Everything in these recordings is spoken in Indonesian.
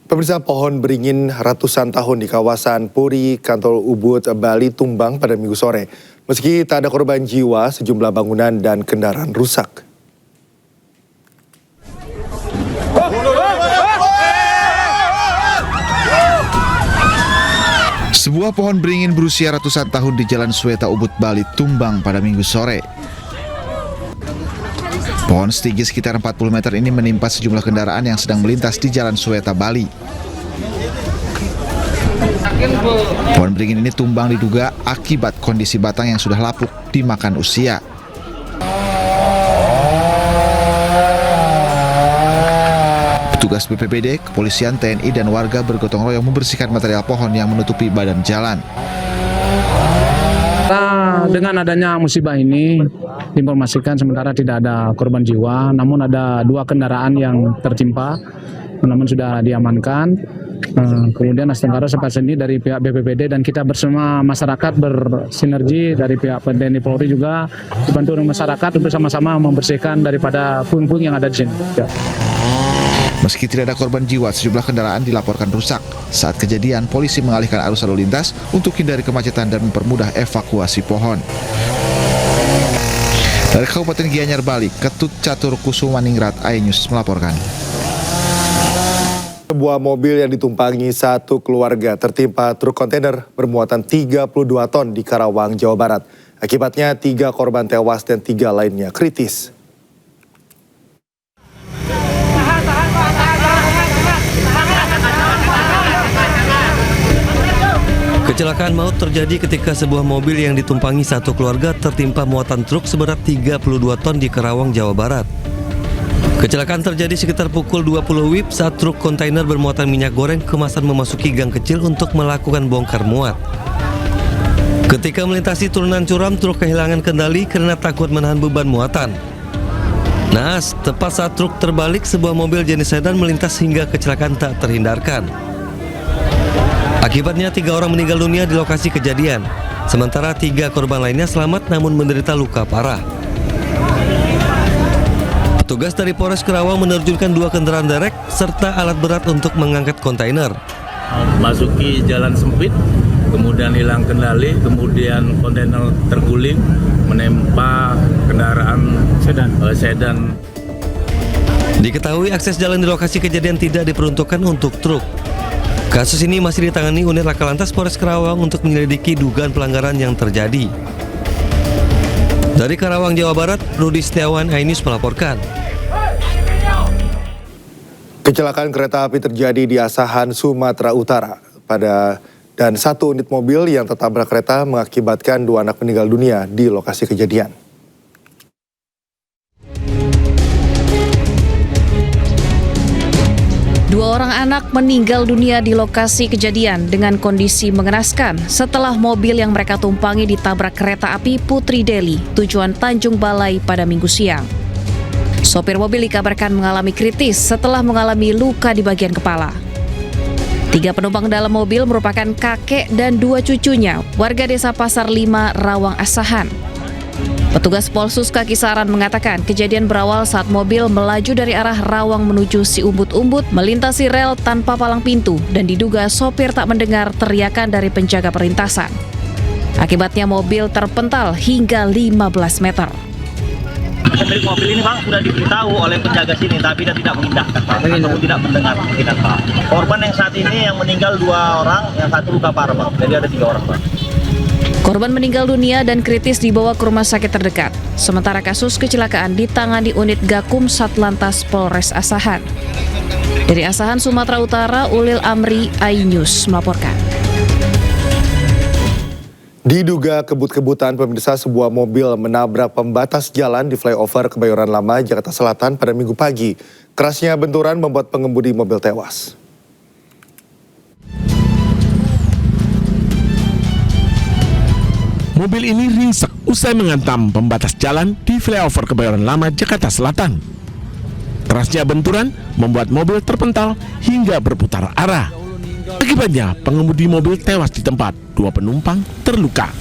Pemirsa, pohon beringin ratusan tahun di kawasan Puri, Kantor Ubud, Bali tumbang pada Minggu sore. Meski tak ada korban jiwa, sejumlah bangunan dan kendaraan rusak. Sebuah pohon beringin berusia ratusan tahun di Jalan Sweta Ubud, Bali tumbang pada Minggu sore. Pohon setinggi sekitar 40 meter ini menimpa sejumlah kendaraan yang sedang melintas di Jalan Sweta, Bali. Pohon beringin ini tumbang diduga akibat kondisi batang yang sudah lapuk dimakan usia. Petugas BPBD, kepolisian, TNI, dan warga bergotong royong membersihkan material pohon yang menutupi badan jalan. Dengan adanya musibah ini, diinformasikan sementara tidak ada korban jiwa, namun ada 2 kendaraan yang tertimpa, namun sudah diamankan. Kemudian Astengkaro sempat sendiri dari pihak BPBD dan kita bersama masyarakat bersinergi dari pihak TNI Polri juga dibantu oleh masyarakat untuk sama-sama membersihkan daripada puing-puing yang ada di sini. Ya. Meski tidak ada korban jiwa, sejumlah kendaraan dilaporkan rusak. Saat kejadian, polisi mengalihkan arus lalu lintas untuk hindari kemacetan dan mempermudah evakuasi pohon. Dari Kabupaten Gianyar, Bali, Ketut Catur Kusumaningrat, iNews melaporkan. Sebuah mobil yang ditumpangi satu keluarga tertimpa truk kontainer bermuatan 32 ton di Karawang, Jawa Barat. Akibatnya 3 korban tewas dan 3 lainnya kritis. Kecelakaan maut terjadi ketika sebuah mobil yang ditumpangi satu keluarga tertimpa muatan truk seberat 32 ton di Karawang, Jawa Barat. Kecelakaan terjadi sekitar pukul 20 WIB saat truk kontainer bermuatan minyak goreng kemasan memasuki gang kecil untuk melakukan bongkar muat. Ketika melintasi turunan curam, truk kehilangan kendali karena takut menahan beban muatan. Naas, tepat saat truk terbalik, sebuah mobil jenis sedan melintas hingga kecelakaan tak terhindarkan. Akibatnya 3 orang meninggal dunia di lokasi kejadian, sementara 3 korban lainnya selamat namun menderita luka parah. Petugas dari Polres Karawang menerjunkan 2 kendaraan derek serta alat berat untuk mengangkat kontainer. Masuki jalan sempit, kemudian hilang kendali, kemudian kontainer terguling menimpa kendaraan sedan. Diketahui akses jalan di lokasi kejadian tidak diperuntukkan untuk truk. Kasus ini masih ditangani unit Laka Lantas Polres Karawang untuk menyelidiki dugaan pelanggaran yang terjadi. Dari Karawang, Jawa Barat, Rudi Setiawan, iNews melaporkan. Kecelakaan kereta api terjadi di Asahan, Sumatera Utara. Dan 1 unit mobil yang tertabrak kereta mengakibatkan 2 anak meninggal dunia di lokasi kejadian. Dua orang anak meninggal dunia di lokasi kejadian dengan kondisi mengenaskan setelah mobil yang mereka tumpangi ditabrak kereta api Putri Deli tujuan Tanjung Balai pada Minggu siang. Sopir mobil dikabarkan mengalami kritis setelah mengalami luka di bagian kepala. 3 penumpang dalam mobil merupakan kakek dan 2 cucunya, warga desa Pasar 5, Rawang Asahan. Petugas Polsus Kisaran mengatakan kejadian berawal saat mobil melaju dari arah Rawang menuju Si Umbut-Umbut melintasi rel tanpa palang pintu dan diduga sopir tak mendengar teriakan dari penjaga perlintasan. Akibatnya mobil terpental hingga 15 meter. Pemilik mobil ini Bang sudah diberitahu oleh penjaga sini tapi dia tidak mengindahkan Pak, ataupun tidak mendengar tidak Pak. Korban yang saat ini yang meninggal 2 orang, yang 1 luka parah Bang. Jadi ada 3 orang Bang. Korban meninggal dunia dan kritis dibawa ke rumah sakit terdekat. Sementara kasus kecelakaan ditangani unit Gakum Satlantas Polres Asahan. Dari Asahan, Sumatera Utara, Ulil Amri, iNews melaporkan. Diduga kebut-kebutan, pemirsa, sebuah mobil menabrak pembatas jalan di flyover Kebayoran Lama, Jakarta Selatan pada Minggu pagi. Kerasnya benturan membuat pengemudi mobil tewas. Mobil ini ringsek usai menghantam pembatas jalan di flyover Kebayoran Lama, Jakarta Selatan. Kerasnya benturan membuat mobil terpental hingga berputar arah. Akibatnya pengemudi mobil tewas di tempat, 2 penumpang terluka.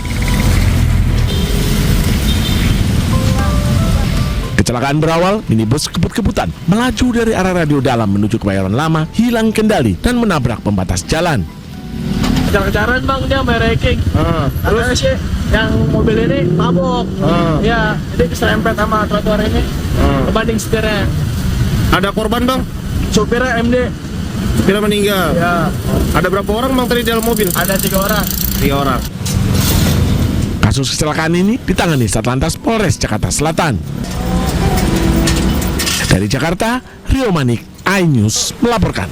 Kecelakaan berawal, minibus kebut-kebutan melaju dari arah Radio Dalam menuju Kebayoran Lama, hilang kendali dan menabrak pembatas jalan. Kejar-kejaran bang, dia mereking. Terus yang mobil ini mabok. Ya, jadi keserempet sama trotoar ini. Kebanding setirnya. Ada korban bang? Supirnya MD. Supirnya meninggal? Ya. Ada berapa orang bang tadi dalam mobil? Ada 3 orang. 3 orang. Kasus kecelakaan ini ditangani Satlantas Polres Jakarta Selatan. Dari Jakarta, Rio Manik, iNews melaporkan.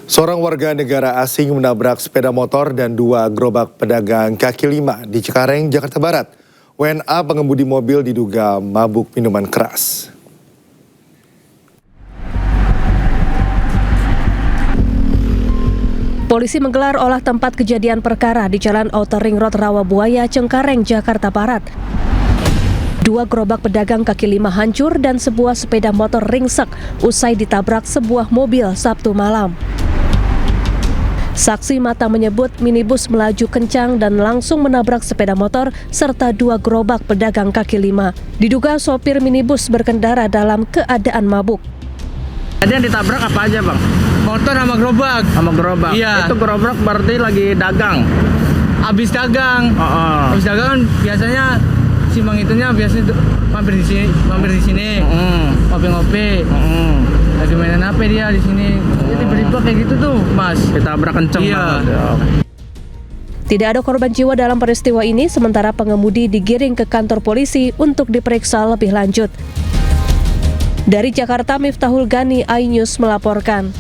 Seorang warga negara asing menabrak sepeda motor dan 2 gerobak pedagang kaki lima di Cengkareng, Jakarta Barat. WNA pengemudi mobil diduga mabuk minuman keras. Polisi menggelar olah tempat kejadian perkara di Jalan Outer Ring Road Rawabuaya, Cengkareng, Jakarta Barat. 2 gerobak pedagang kaki lima hancur dan sebuah sepeda motor ringsek usai ditabrak sebuah mobil Sabtu malam. Saksi mata menyebut minibus melaju kencang dan langsung menabrak sepeda motor serta 2 gerobak pedagang kaki lima. Diduga sopir minibus berkendara dalam keadaan mabuk. Ada yang ditabrak apa aja bang? Motor sama gerobak. Sama gerobak? Iya. Itu gerobak berarti lagi dagang? Habis dagang. Habis dagang kan biasanya si bang itunya biasanya mampir di sini, ngopi-ngopi. Lagi mainan HP dia di sini. Jadi tiba-tiba kayak gitu tuh, Mas. Ditabrak kenceng banget. Tidak ada korban jiwa dalam peristiwa ini, sementara pengemudi digiring ke kantor polisi untuk diperiksa lebih lanjut. Dari Jakarta, Miftahul Gani, iNews melaporkan.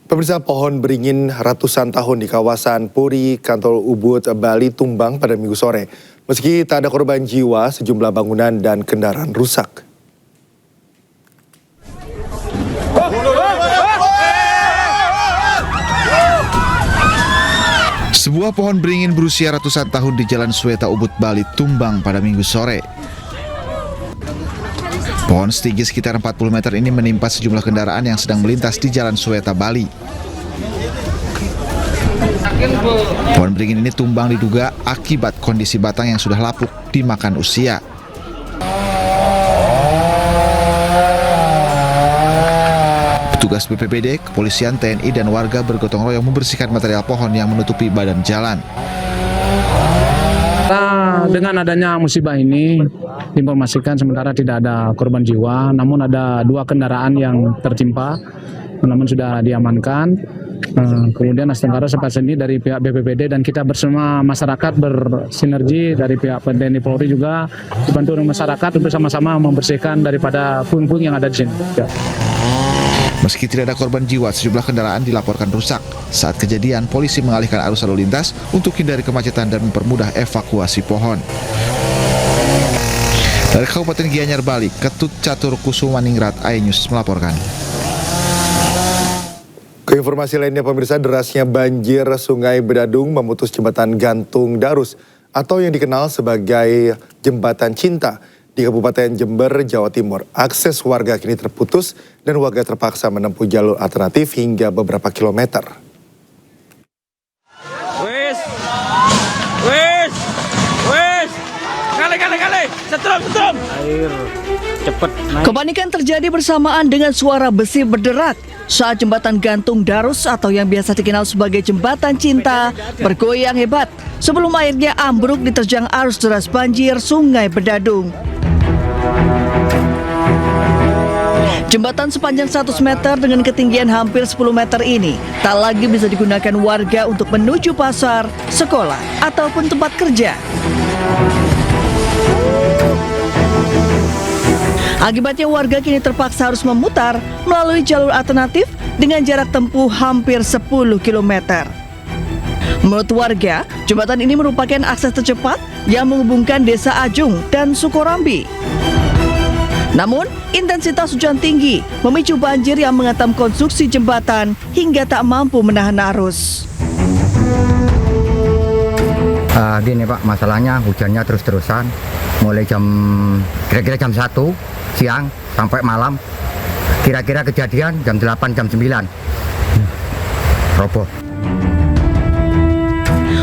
Pemirsa, pohon beringin ratusan tahun di kawasan Puri, Kantor Ubud, Bali tumbang pada Minggu sore. Meski tak ada korban jiwa, sejumlah bangunan dan kendaraan rusak. Sebuah pohon beringin berusia ratusan tahun di Jalan Sweta Ubud, Bali tumbang pada Minggu sore. Pohon setinggi sekitar 40 meter ini menimpa sejumlah kendaraan yang sedang melintas di Jalan Sweta, Bali. Pohon beringin ini tumbang diduga akibat kondisi batang yang sudah lapuk dimakan usia. Petugas BPBD, kepolisian, TNI, dan warga bergotong royong membersihkan material pohon yang menutupi badan jalan. Dengan adanya musibah ini, diinformasikan sementara tidak ada korban jiwa, namun ada 2 kendaraan yang tertimpa, namun sudah diamankan. Kemudian Astana sempat sendiri dari pihak BPBD dan kita bersama masyarakat bersinergi dari pihak TNI Polri juga dibantu oleh masyarakat untuk sama-sama membersihkan daripada puing-puing yang ada di sini. Ya. Meski tidak ada korban jiwa, sejumlah kendaraan dilaporkan rusak. Saat kejadian, polisi mengalihkan arus lalu lintas untuk hindari kemacetan dan mempermudah evakuasi pohon. Dari Kabupaten Gianyar, Bali, Ketut Catur Kusumaningrat, iNews melaporkan. Ke informasi lainnya, pemirsa, derasnya banjir Sungai Bedadung memutus jembatan gantung Darus atau yang dikenal sebagai Jembatan Cinta di Kabupaten Jember, Jawa Timur. Akses warga kini terputus dan warga terpaksa menempuh jalur alternatif hingga beberapa kilometer. Kali, setrum. Air cepet naik. Kepanikan terjadi bersamaan dengan suara besi berderak saat jembatan gantung Darus atau yang biasa dikenal sebagai Jembatan Cinta bergoyang hebat sebelum airnya ambruk diterjang arus deras banjir Sungai Bedadung. Jembatan sepanjang 100 meter dengan ketinggian hampir 10 meter ini tak lagi bisa digunakan warga untuk menuju pasar, sekolah, ataupun tempat kerja. Akibatnya warga kini terpaksa harus memutar melalui jalur alternatif dengan jarak tempuh hampir 10 km. Menurut warga, jembatan ini merupakan akses tercepat yang menghubungkan Desa Ajung dan Sukorambi. Namun, intensitas hujan tinggi memicu banjir yang menghantam konstruksi jembatan hingga tak mampu menahan arus. Gini Pak, masalahnya hujannya terus-terusan mulai kira-kira jam 1 siang sampai malam. Kira-kira kejadian jam 8, jam 9 roboh.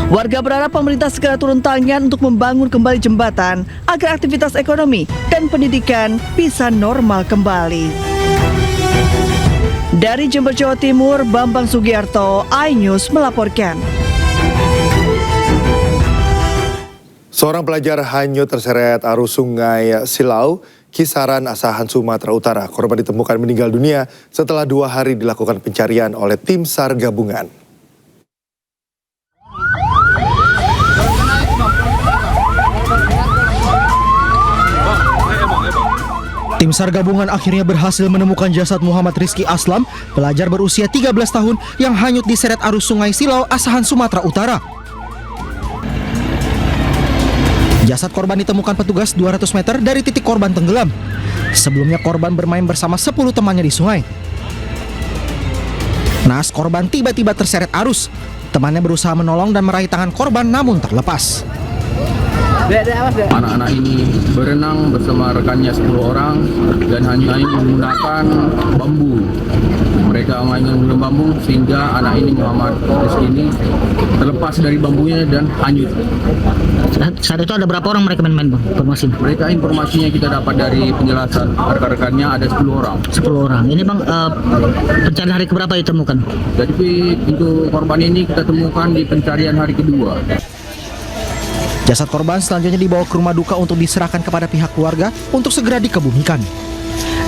Warga berharap pemerintah segera turun tangan untuk membangun kembali jembatan agar aktivitas ekonomi dan pendidikan bisa normal kembali. Dari Jember, Jawa Timur, Bambang Sugiarto, iNews melaporkan. Seorang pelajar hanyut terseret arus sungai Silau, Kisaran, Asahan, Sumatera Utara. Korban ditemukan meninggal dunia setelah 2 hari dilakukan pencarian oleh tim SAR gabungan. Tim SAR gabungan akhirnya berhasil menemukan jasad Muhammad Rizky Aslam, pelajar berusia 13 tahun yang hanyut diseret arus sungai Silau, Asahan, Sumatera Utara. Jasad korban ditemukan petugas 200 meter dari titik korban tenggelam. Sebelumnya korban bermain bersama 10 temannya di sungai. Naas korban tiba-tiba terseret arus. Temannya berusaha menolong dan meraih tangan korban namun terlepas. Anak-anak ini berenang bersama rekannya 10 orang dan hanya menggunakan bambu. Mereka main dengan bambu sehingga anak ini, Muhammad Rizky ini, terlepas dari bambunya dan hanyut. Saat itu ada berapa orang mereka main-main, Bang? Informasinya kita dapat dari penjelasan rekan-rekannya ada 10 orang. 10 orang. Ini Bang, pencarian hari keberapa ditemukan? Jadi untuk korban ini kita temukan di pencarian hari kedua. Jasad korban selanjutnya dibawa ke rumah duka untuk diserahkan kepada pihak keluarga untuk segera dikebumikan.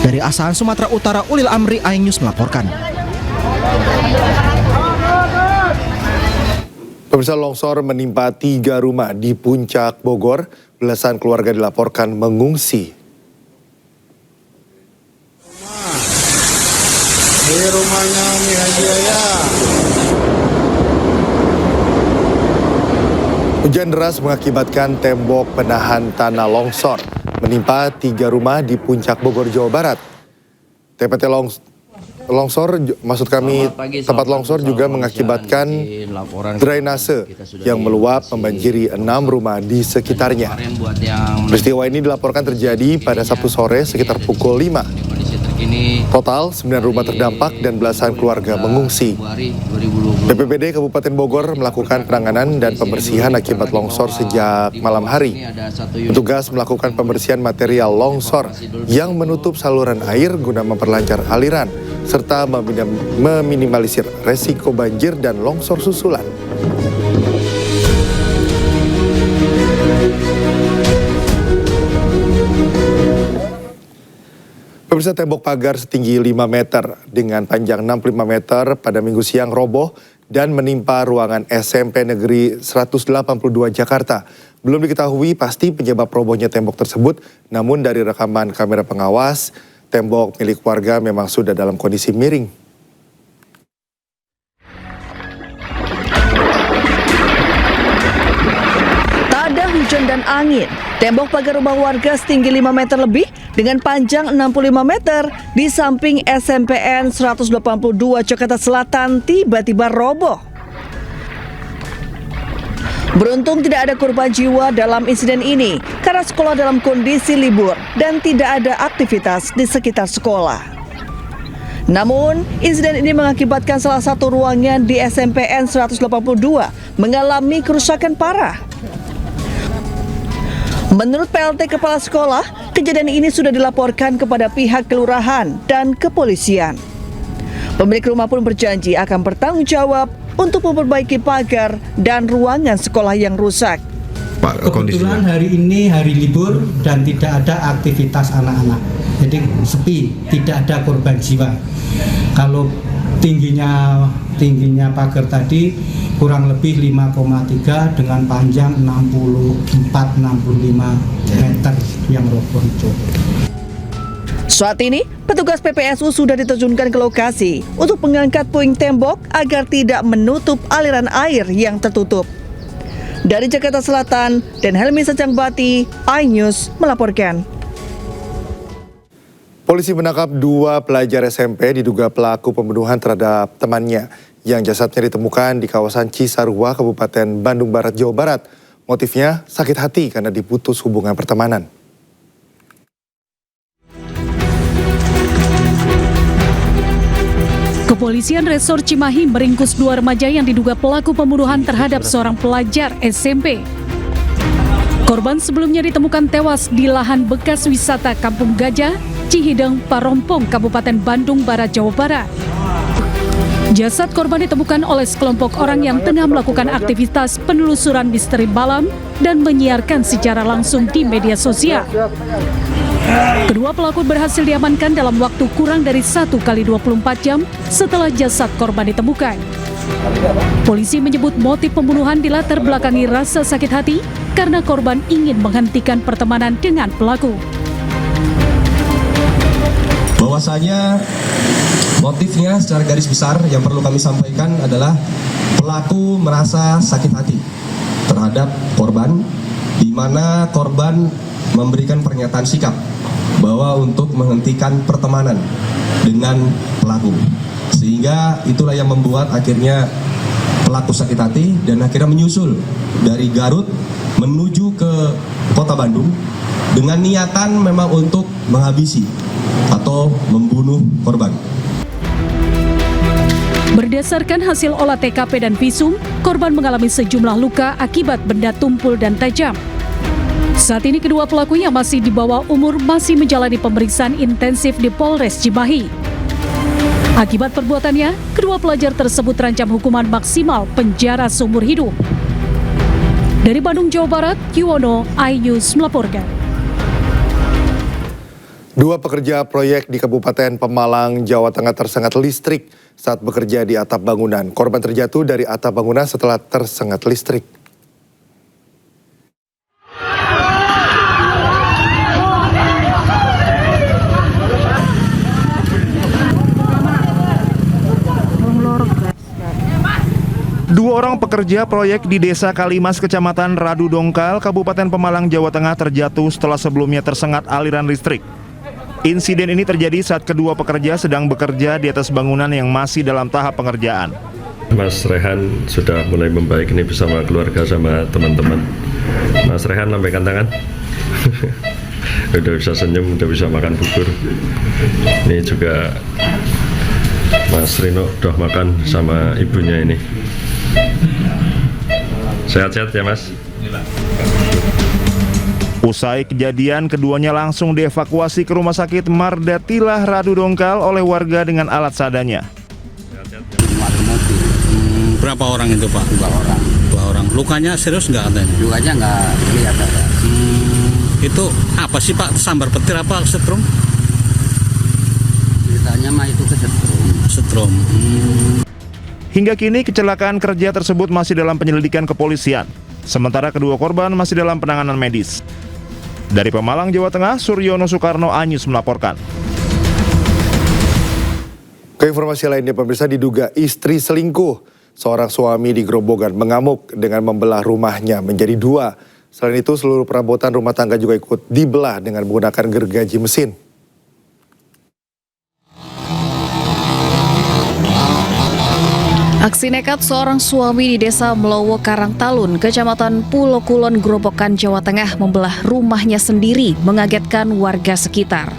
Dari Asahan, Sumatera Utara, Ulil Amri, iNews melaporkan. Pemirsa, longsor menimpa 3 rumah di Puncak Bogor. Belasan keluarga dilaporkan mengungsi. Di rumahnya Umi Haji Ayah. Hujan deras mengakibatkan tembok penahan tanah longsor menimpa 3 rumah di Puncak Bogor, Jawa Barat. TPT longsor, maksud kami tempat longsor juga mengakibatkan drainase yang meluap membanjiri 6 rumah di sekitarnya. Peristiwa ini dilaporkan terjadi pada Sabtu sore sekitar pukul 5. Total 9 rumah terdampak dan belasan keluarga mengungsi. BPBD Kabupaten Bogor melakukan penanganan dan pembersihan akibat longsor sejak malam hari. Petugas melakukan pembersihan material longsor yang menutup saluran air guna memperlancar aliran serta meminimalisir resiko banjir dan longsor susulan. Pemirsa, tembok pagar setinggi 5 meter dengan panjang 65 meter pada Minggu siang roboh dan menimpa ruangan SMP Negeri 182 Jakarta. Belum diketahui pasti penyebab robohnya tembok tersebut, namun dari rekaman kamera pengawas, tembok milik warga memang sudah dalam kondisi miring. Tak ada hujan dan angin. Tembok pagar rumah warga setinggi 5 meter lebih dengan panjang 65 meter di samping SMPN 182 Jakarta Selatan tiba-tiba roboh. Beruntung tidak ada korban jiwa dalam insiden ini karena sekolah dalam kondisi libur dan tidak ada aktivitas di sekitar sekolah. Namun, insiden ini mengakibatkan salah satu ruangan di SMPN 182 mengalami kerusakan parah. Menurut PLT Kepala Sekolah, kejadian ini sudah dilaporkan kepada pihak kelurahan dan kepolisian. Pemilik rumah pun berjanji akan bertanggung jawab untuk memperbaiki pagar dan ruangan sekolah yang rusak. Kebetulan hari ini hari libur dan tidak ada aktivitas anak-anak, jadi sepi, tidak ada korban jiwa. Kalau tingginya pagar tadi kurang lebih 5,3 dengan panjang 64-65 meter yang roboh itu. Saat ini, petugas PPSU sudah diterjunkan ke lokasi untuk mengangkat puing tembok agar tidak menutup aliran air yang tertutup. Dari Jakarta Selatan, dan Helmi Secangbati, iNews melaporkan. Polisi menangkap 2 pelajar SMP diduga pelaku pembunuhan terhadap temannya yang jasadnya ditemukan di kawasan Cisarua, Kabupaten Bandung Barat, Jawa Barat. Motifnya sakit hati karena diputus hubungan pertemanan. Kepolisian Resor Cimahi meringkus 2 remaja yang diduga pelaku pembunuhan terhadap seorang pelajar SMP. Korban sebelumnya ditemukan tewas di lahan bekas wisata Kampung Gajah, Cihideng, Parompong, Kabupaten Bandung Barat, Jawa Barat. Jasad korban ditemukan oleh sekelompok orang yang tengah melakukan aktivitas penelusuran misteri malam dan menyiarkan secara langsung di media sosial. Kedua pelaku berhasil diamankan dalam waktu kurang dari 1 kali 24 jam setelah jasad korban ditemukan. Polisi menyebut motif pembunuhan dilatar belakangi rasa sakit hati karena korban ingin menghentikan pertemanan dengan pelaku. Bahwasanya motifnya secara garis besar yang perlu kami sampaikan adalah pelaku merasa sakit hati terhadap korban, di mana korban memberikan pernyataan sikap bahwa untuk menghentikan pertemanan dengan pelaku. Sehingga itulah yang membuat akhirnya pelaku sakit hati dan akhirnya menyusul dari Garut menuju ke Kota Bandung dengan niatan memang untuk menghabisi atau membunuh korban. Berdasarkan hasil olah TKP dan visum, korban mengalami sejumlah luka akibat benda tumpul dan tajam. Saat ini kedua pelaku yang masih di bawah umur masih menjalani pemeriksaan intensif di Polres Cimahi. Akibat perbuatannya, kedua pelajar tersebut terancam hukuman maksimal penjara seumur hidup. Dari Bandung, Jawa Barat, Yuwono, iNews melaporkan. 2 pekerja proyek di Kabupaten Pemalang, Jawa Tengah tersengat listrik saat bekerja di atap bangunan. Korban terjatuh dari atap bangunan setelah tersengat listrik. Dua orang pekerja proyek di Desa Kalimas, Kecamatan Radu Dongkal, Kabupaten Pemalang, Jawa Tengah terjatuh setelah sebelumnya tersengat aliran listrik. Insiden ini terjadi saat kedua pekerja sedang bekerja di atas bangunan yang masih dalam tahap pengerjaan. Mas Rehan sudah mulai membaik ini bersama keluarga sama teman-teman. Mas Rehan lambaikan tangan. Udah bisa senyum, udah bisa makan bubur. Ini juga Mas Rino udah makan sama ibunya ini. Sehat-sehat ya Mas. Usai kejadian, keduanya langsung dievakuasi ke Rumah Sakit Mardatilah Radu Dongkal oleh warga dengan alat seadanya. Berapa orang itu Pak? 2 orang. 2 orang. Lukanya serius nggak katanya? Lukanya nggak kelihatan. Itu apa sih Pak? Sambar petir apa setrum? Ceritanya mah itu kesetrum. Setrum. Hingga kini kecelakaan kerja tersebut masih dalam penyelidikan kepolisian. Sementara kedua korban masih dalam penanganan medis. Dari Pemalang, Jawa Tengah, Suryono Soekarno, iNews melaporkan. Ke informasi lainnya, pemirsa, diduga istri selingkuh. Seorang suami di Grobogan mengamuk dengan membelah rumahnya menjadi 2. Selain itu, seluruh perabotan rumah tangga juga ikut dibelah dengan menggunakan gergaji mesin. Aksi nekat seorang suami di Desa Melowo Karangtalun, Kecamatan Pulo Kulon, Grobogan, Jawa Tengah membelah rumahnya sendiri mengagetkan warga sekitar.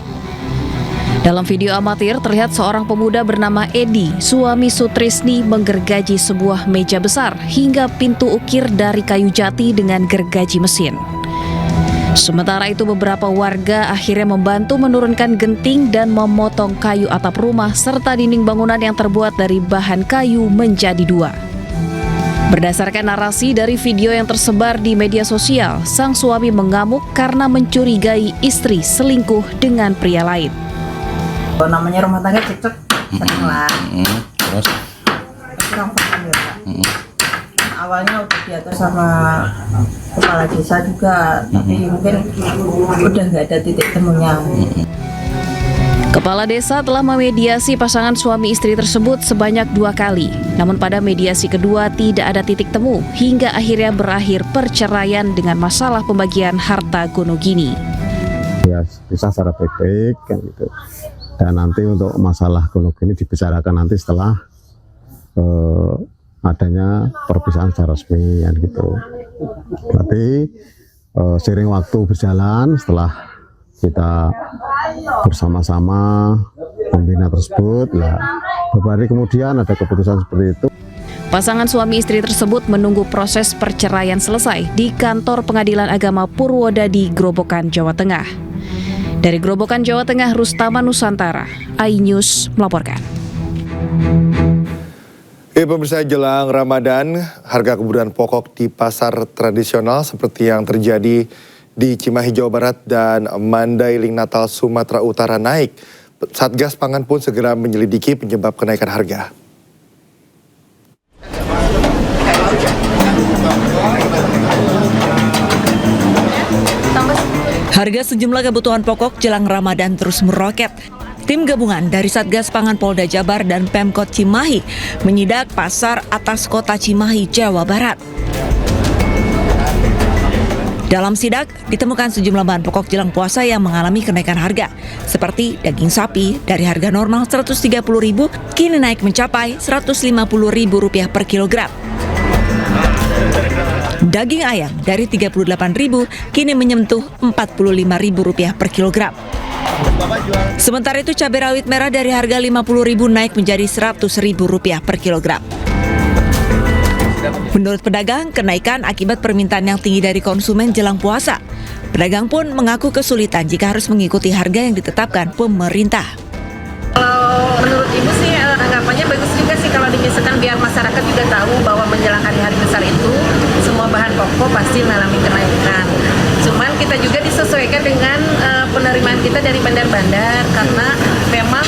Dalam video amatir terlihat seorang pemuda bernama Edi, suami Sutrisni, menggergaji sebuah meja besar hingga pintu ukir dari kayu jati dengan gergaji mesin. Sementara itu beberapa warga akhirnya membantu menurunkan genting dan memotong kayu atap rumah serta dinding bangunan yang terbuat dari bahan kayu menjadi 2. Berdasarkan narasi dari video yang tersebar di media sosial, sang suami mengamuk karena mencurigai istri selingkuh dengan pria lain. Namanya rumah tangga cocok, sering lah. Terus? Kurang paham ya Pak. Awalnya udah diatur sama kepala desa juga, tapi mungkin udah nggak ada titik temunya. Kepala desa telah memediasi pasangan suami istri tersebut sebanyak 2 kali. Namun pada mediasi kedua tidak ada titik temu hingga akhirnya berakhir perceraian dengan masalah pembagian harta gonogini. Ya bisa secara baik-baik kan gitu. Dan nanti untuk masalah gonogini dibicarakan nanti setelah adanya perpisahan secara resmi kan gitu. Berarti seiring waktu berjalan, setelah kita bersama-sama membina tersebut, Beberapa hari kemudian ada keputusan seperti itu. Pasangan suami istri tersebut menunggu proses perceraian selesai di kantor Pengadilan Agama Purwodadi, Grobogan, Jawa Tengah. Dari Grobogan, Jawa Tengah, Rustama Nusantara, iNews melaporkan. Pemirsa, jelang Ramadan, harga kebutuhan pokok di pasar tradisional seperti yang terjadi di Cimahi, Jawa Barat dan Mandailing, Natal, Sumatera Utara naik. Satgas Pangan pun segera menyelidiki penyebab kenaikan harga. Harga sejumlah kebutuhan pokok jelang Ramadan terus meroket. Tim gabungan dari Satgas Pangan Polda Jabar dan Pemkot Cimahi menyidak pasar atas kota Cimahi, Jawa Barat. Dalam sidak, ditemukan sejumlah bahan pokok jelang puasa yang mengalami kenaikan harga, seperti daging sapi dari harga normal Rp130.000 kini naik mencapai Rp150.000 per kilogram. Daging ayam dari Rp38.000 kini menyentuh Rp45.000 per kilogram. Sementara itu cabai rawit merah dari harga Rp50.000 naik menjadi Rp100.000 per kilogram. Menurut pedagang, kenaikan akibat permintaan yang tinggi dari konsumen jelang puasa. Pedagang pun mengaku kesulitan jika harus mengikuti harga yang ditetapkan pemerintah. Kalau menurut Ibu sih anggapannya bagus juga sih kalau dimisalkan biar masyarakat juga tahu bahwa menjelang hari-hari besar itu semua bahan pokok pasti mengalami kenaikan. Cuman kita juga disesuaikan dengan penerimaan kita dari bandar-bandar karena memang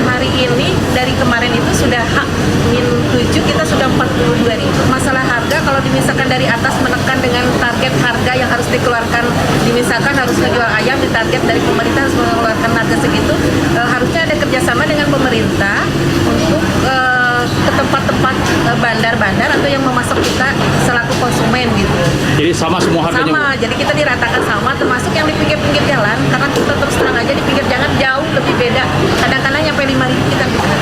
hari ini dari kemarin itu sudah H-7 kita sudah 42.000. Masalah harga kalau dimisalkan dari atas menekan dengan target harga yang harus dikeluarkan, dimisalkan harus menjual ayam di target dari pemerintah harus mengeluarkan harga segitu, harusnya ada kerjasama dengan pemerintah untuk ke tempat-tempat bandar-bandar atau yang memasok kita selaku konsumen gitu. Jadi sama semua harganya? Sama, jadi kita diratakan sama, termasuk yang di pinggir-pinggir jalan, karena kita terus terang aja di pinggir jalan jauh lebih beda. Kadang-kadang nyampe 5.000 kita bisa.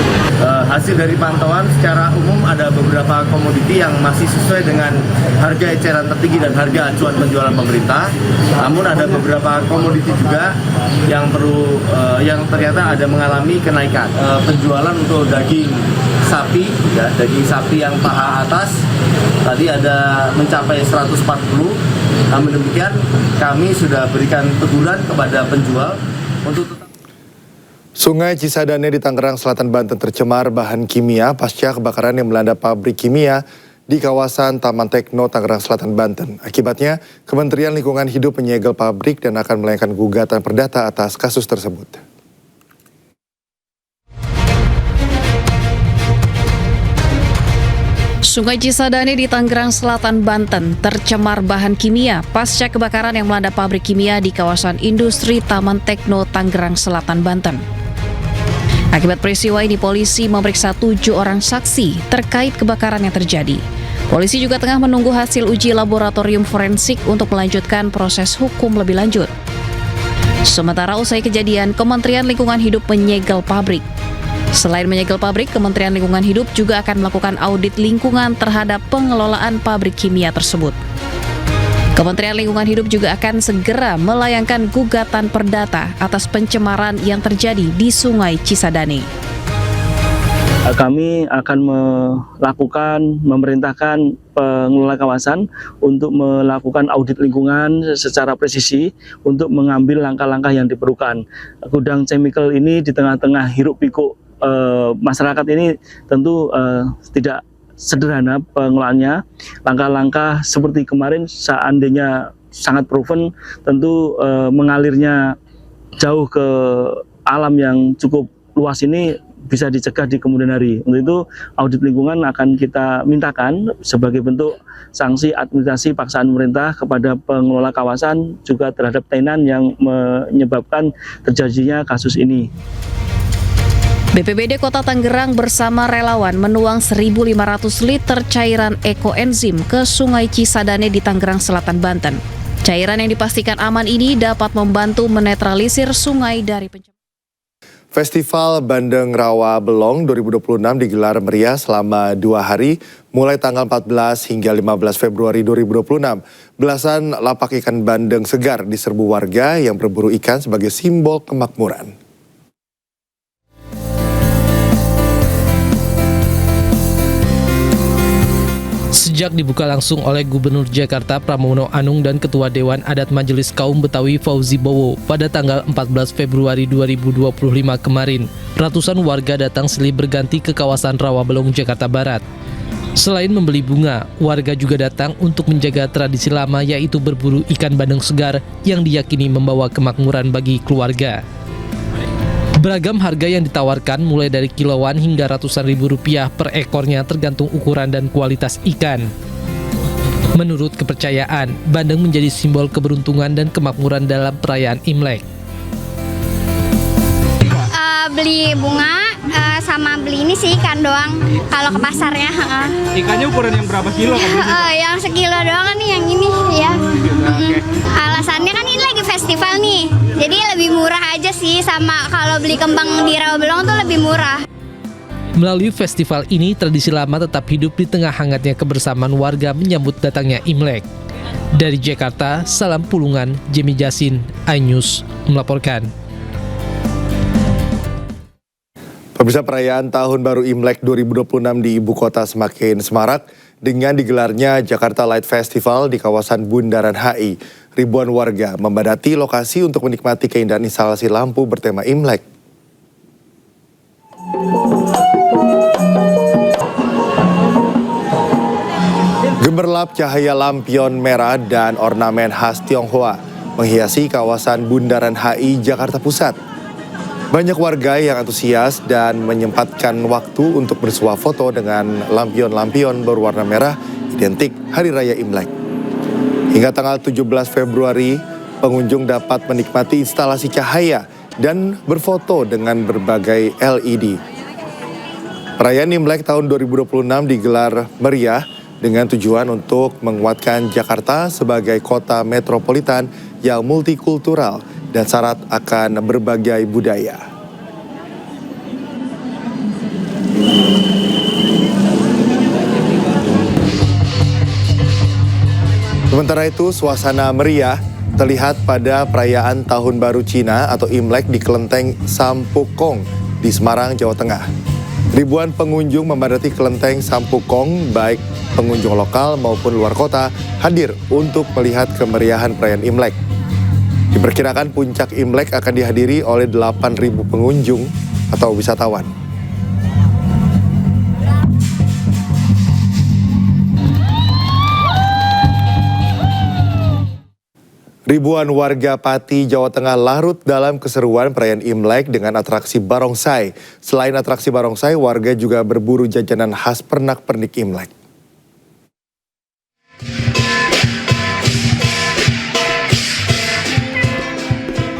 Hasil dari pantauan secara umum ada beberapa komoditi yang masih sesuai dengan harga eceran tertinggi dan harga acuan penjualan pemerintah. Namun ada beberapa komoditi juga yang perlu yang ternyata ada mengalami kenaikan. Penjualan untuk daging sapi, ya, daging sapi yang paha atas tadi ada mencapai 140. Namun demikian kami sudah berikan teguran kepada penjual untuk tetap. Sungai Cisadane di Tangerang Selatan, Banten tercemar bahan kimia pasca kebakaran yang melanda pabrik kimia di kawasan Taman Tekno, Tangerang Selatan, Banten. Akibatnya, Kementerian Lingkungan Hidup menyegel pabrik dan akan melayangkan gugatan perdata atas kasus tersebut. Sungai Cisadane di Tangerang Selatan, Banten tercemar bahan kimia pasca kebakaran yang melanda pabrik kimia di kawasan industri Taman Tekno, Tangerang Selatan, Banten. Akibat peristiwa ini, polisi memeriksa 7 orang saksi terkait kebakaran yang terjadi. Polisi juga tengah menunggu hasil uji laboratorium forensik untuk melanjutkan proses hukum lebih lanjut. Sementara usai kejadian, Kementerian Lingkungan Hidup menyegel pabrik. Selain menyegel pabrik, Kementerian Lingkungan Hidup juga akan melakukan audit lingkungan terhadap pengelolaan pabrik kimia tersebut. Kementerian Lingkungan Hidup juga akan segera melayangkan gugatan perdata atas pencemaran yang terjadi di Sungai Cisadane. Kami akan memerintahkan pengelola kawasan untuk melakukan audit lingkungan secara presisi untuk mengambil langkah-langkah yang diperlukan. Gudang chemical ini di tengah-tengah hiruk-pikuk masyarakat ini tentu tidak sederhana pengelolaannya. Langkah-langkah seperti kemarin seandainya sangat proven, tentu mengalirnya jauh ke alam yang cukup luas ini bisa dicegah di kemudian hari. Untuk itu audit lingkungan akan kita mintakan sebagai bentuk sanksi administrasi paksaan pemerintah kepada pengelola kawasan juga terhadap tenan yang menyebabkan terjadinya kasus ini. BPBD Kota Tangerang bersama relawan menuang 1.500 liter cairan ekoenzim ke Sungai Cisadane di Tangerang Selatan, Banten. Cairan yang dipastikan aman ini dapat membantu menetralisir sungai dari pencemaran. Festival Bandeng Rawa Belong 2026 digelar meriah selama 2 hari, mulai tanggal 14 hingga 15 Februari 2026. Belasan lapak ikan bandeng segar diserbu warga yang berburu ikan sebagai simbol kemakmuran. Sejak dibuka langsung oleh Gubernur Jakarta Pramono Anung dan Ketua Dewan Adat Majelis Kaum Betawi Fauzi Bowo pada tanggal 14 Februari 2025 kemarin, ratusan warga datang silih berganti ke kawasan Rawabelong, Jakarta Barat. Selain membeli bunga, warga juga datang untuk menjaga tradisi lama yaitu berburu ikan bandeng segar yang diyakini membawa kemakmuran bagi keluarga. Beragam harga yang ditawarkan mulai dari kiloan hingga ratusan ribu rupiah per ekornya tergantung ukuran dan kualitas ikan. Menurut kepercayaan, bandeng menjadi simbol keberuntungan dan kemakmuran dalam perayaan Imlek. Beli bunga sama beli ini sih ikan doang kalau ke pasarnya. Ikannya ukuran yang berapa kilo? Yang sekilo doang nih yang ini ya. Alasannya kan ini lagi festival nih, jadi lebih murah aja sih, sama kalau beli kembang di Rawabelong tuh lebih murah. Melalui festival ini, tradisi lama tetap hidup di tengah hangatnya kebersamaan warga menyambut datangnya Imlek. Dari Jakarta, salam Pulungan, Jemi Jasin, iNews melaporkan. Pemirsa, perayaan Tahun Baru Imlek 2026 di Ibu Kota semakin semarak dengan digelarnya Jakarta Light Festival di kawasan Bundaran HI. Ribuan warga membadati lokasi untuk menikmati keindahan instalasi lampu bertema Imlek. Gemerlap cahaya lampion merah dan ornamen khas Tionghoa menghiasi kawasan Bundaran HI, Jakarta Pusat. Banyak warga yang antusias dan menyempatkan waktu untuk bersuah foto dengan lampion-lampion berwarna merah identik Hari Raya Imlek. Hingga tanggal 17 Februari, pengunjung dapat menikmati instalasi cahaya dan berfoto dengan berbagai LED. Perayaan Imlek tahun 2026 digelar meriah dengan tujuan untuk menguatkan Jakarta sebagai kota metropolitan yang multikultural dan syarat akan berbagai budaya. Sementara itu, suasana meriah terlihat pada perayaan Tahun Baru Cina atau Imlek di Kelenteng Sampukong di Semarang, Jawa Tengah. Ribuan pengunjung memadati Kelenteng Sampukong, baik pengunjung lokal maupun luar kota, hadir untuk melihat kemeriahan perayaan Imlek. Diperkirakan puncak Imlek akan dihadiri oleh 8.000 pengunjung atau wisatawan. Ribuan warga Pati, Jawa Tengah larut dalam keseruan perayaan Imlek dengan atraksi barongsai. Selain atraksi barongsai, warga juga berburu jajanan khas pernak-pernik Imlek.